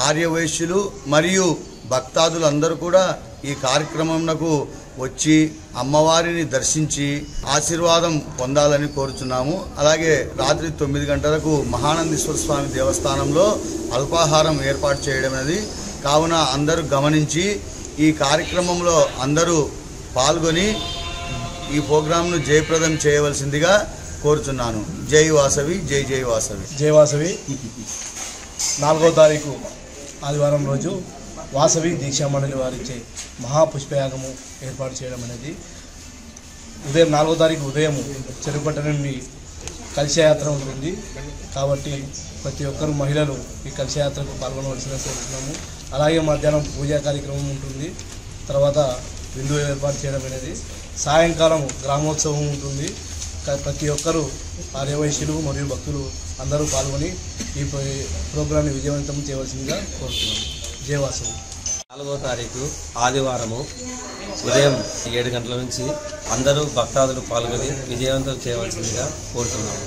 ఆర్యవైశ్యులు మరియు భక్తాదులందరూ కూడా ఈ కార్యక్రమంకు వచ్చి అమ్మవారిని దర్శించి ఆశీర్వాదం పొందాలని కోరుచున్నాము. అలాగే రాత్రి 9 గంటలకు మహానందీశ్వర స్వామి దేవస్థానంలో అల్పాహారం ఏర్పాటు చేయడం అనేది. కావున అందరూ గమనించి ఈ కార్యక్రమంలో అందరూ పాల్గొని ఈ ప్రోగ్రాంను జయప్రదం చేయవలసిందిగా కోరుచున్నాను. జై వాసవి, జై జై వాసవి. జై వాసవి. 4వ తారీఖు ఆదివారం రోజు వాసవి దీక్షా మండలి వారిచే మహాపుష్పయాగము ఏర్పాటు చేయడం అనేది ఉదయం 4వ తారీఖు ఉదయం చెరుకుపట్ట నుండి కలశయాత్ర ఉంటుంది. కాబట్టి ప్రతి ఒక్కరు మహిళలు ఈ కలశయాత్రకు పాల్గొనవలసిందిగా కోరుతున్నాము. అలాగే మధ్యాహ్నం పూజా కార్యక్రమం ఉంటుంది. తర్వాత విందు ఏర్పాటు చేయడం అనేది, సాయంకాలం గ్రామోత్సవం ఉంటుంది. ప్రతి ఒక్కరూ ఆర్యవైశ్యులు మరియు భక్తులు అందరూ పాల్గొని ఈ ప్రోగ్రాంని విజయవంతం చేయవలసిందిగా కోరుతున్నాము. జయవాసవి. 4వ తారీఖు ఆదివారము ఉదయం 7 గంటల నుంచి అందరూ భక్తాదులు పాల్గొని విజయవంతం చేయవలసిందిగా కోరుతున్నాము.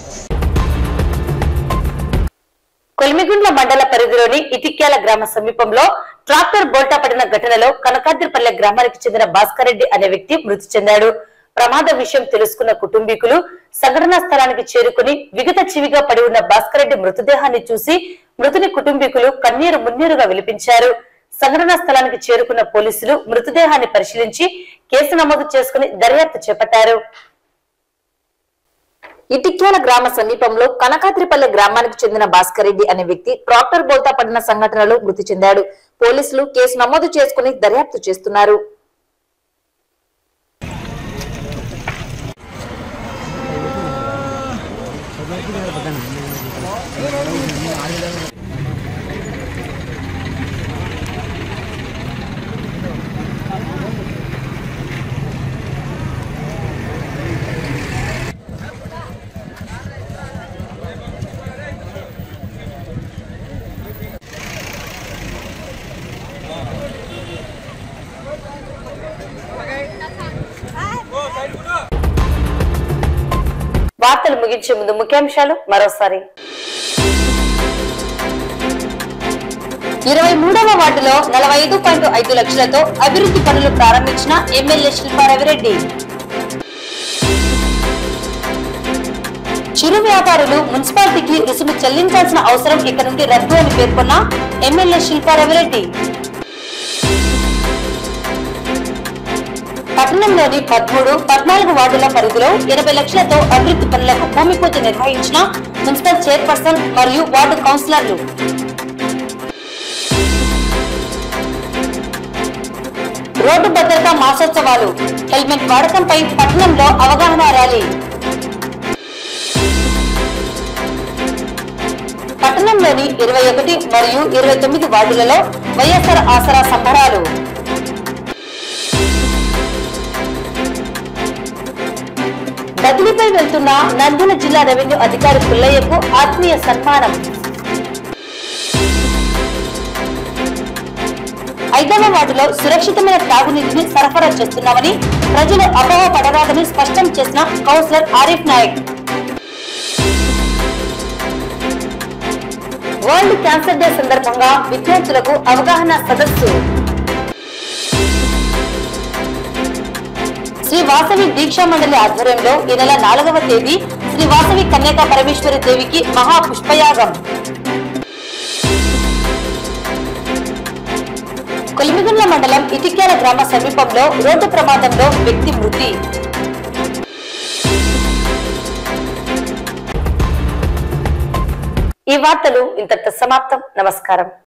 కొలిమిగుండ్ల మండల పరిధిలోని ఇటిక్యాల గ్రామ సమీపంలో ట్రాక్టర్ బోల్టా పడిన ఘటనలో కనకాద్రిపల్లె గ్రామానికి చెందిన భాస్కర్ రెడ్డి అనే వ్యక్తి మృతి చెందాడు. ప్రమాద విషయం తెలుసుకున్న కుటుంబీకులు సంఘటనా స్థలానికి చేరుకుని విగత చివిగా పడి ఉన్న భాస్కర్ రెడ్డి మృతదేహాన్ని చూసి మృతుని కుటుంబీకులు కన్నీరు మున్నీరుగా విలిపించారు. సంఘటనా స్థలానికి చేరుకున్న పోలీసులు మృతదేహాన్ని పరిశీలించి కేసు నమోదు చేసుకుని దర్యాప్తు చేపట్టారు. ఇటిక్యాల గ్రామ సమీపంలో కనకాద్రిపల్లె గ్రామానికి చెందిన భాస్కర్ రెడ్డి అనే వ్యక్తి ట్రాక్టర్ బోల్తా పడిన సంఘటనలో మృతి చెందాడు. పోలీసులు కేసు నమోదు చేసుకుని దర్యాప్తు చేస్తున్నారు. వార్తలు ముగించే ముందు ముఖ్యాంశాలు మరోసారి. 23వ వార్డులో 45.5 లక్షలతో అభివృద్ధి పనులు ప్రారంభించిన ఎమ్మెల్యే శిల్పా రవిరెడ్డి. చిరు వ్యాపారులు మున్సిపాలిటీకి రుసుము చెల్లించాల్సిన అవసరం ఇక నుండి రద్దు అని పేర్కొన్న ఎమ్మెల్యే శిల్పా రవిరెడ్డి. పట్టణంలోని 13, 14 వార్డుల పరిధిలో 80 లక్షలతో అభివృద్ధి పనులకు భూమి పూజ నిర్వహించిన మున్సిపల్ చైర్పర్సన్ మరియు వార్డు కౌన్సిలర్లు. రోడ్డు భద్రతా మాసోత్సవాలు, హెల్మెట్ వాడకంపై పట్టణంలో అవగాహన ర్యాలీ. పట్టణంలోని 21 మరియు 29 వార్డులలో వైఎస్ఆర్ ఆసరా సంబరాలు. బదిలీపై వెళ్తున్న నంద్యాల జిల్లా రెవెన్యూ అధికారి పుల్లయ్యకు ఆత్మీయ సన్మానం. 5వ వార్డులో సురక్షితమైన తాగునీటిని సరఫరా చేస్తున్నామని, ప్రజలు అపోహ పడరాదని స్పష్టం చేసిన councillor Arif Naik. World cancer day సందర్భంగా విద్యార్థులకు అవగాహన సదస్సు. శ్రీ వాసవి దీక్షా మండలి ఆధ్వర్యంలో ఈ నెల 4వ తేదీ శ్రీ వాసవి కన్యకా పరమేశ్వరి దేవికి మహా పుష్పయాగం. కొలిమిగుండ్ల మండలం ఇటిక్యాల గ్రామ సమీపంలో రోడ్డు ప్రమాదంలో వ్యక్తి మృతి. ఈ వార్తలు ఇంతటితో సమాప్తం. నమస్కారం.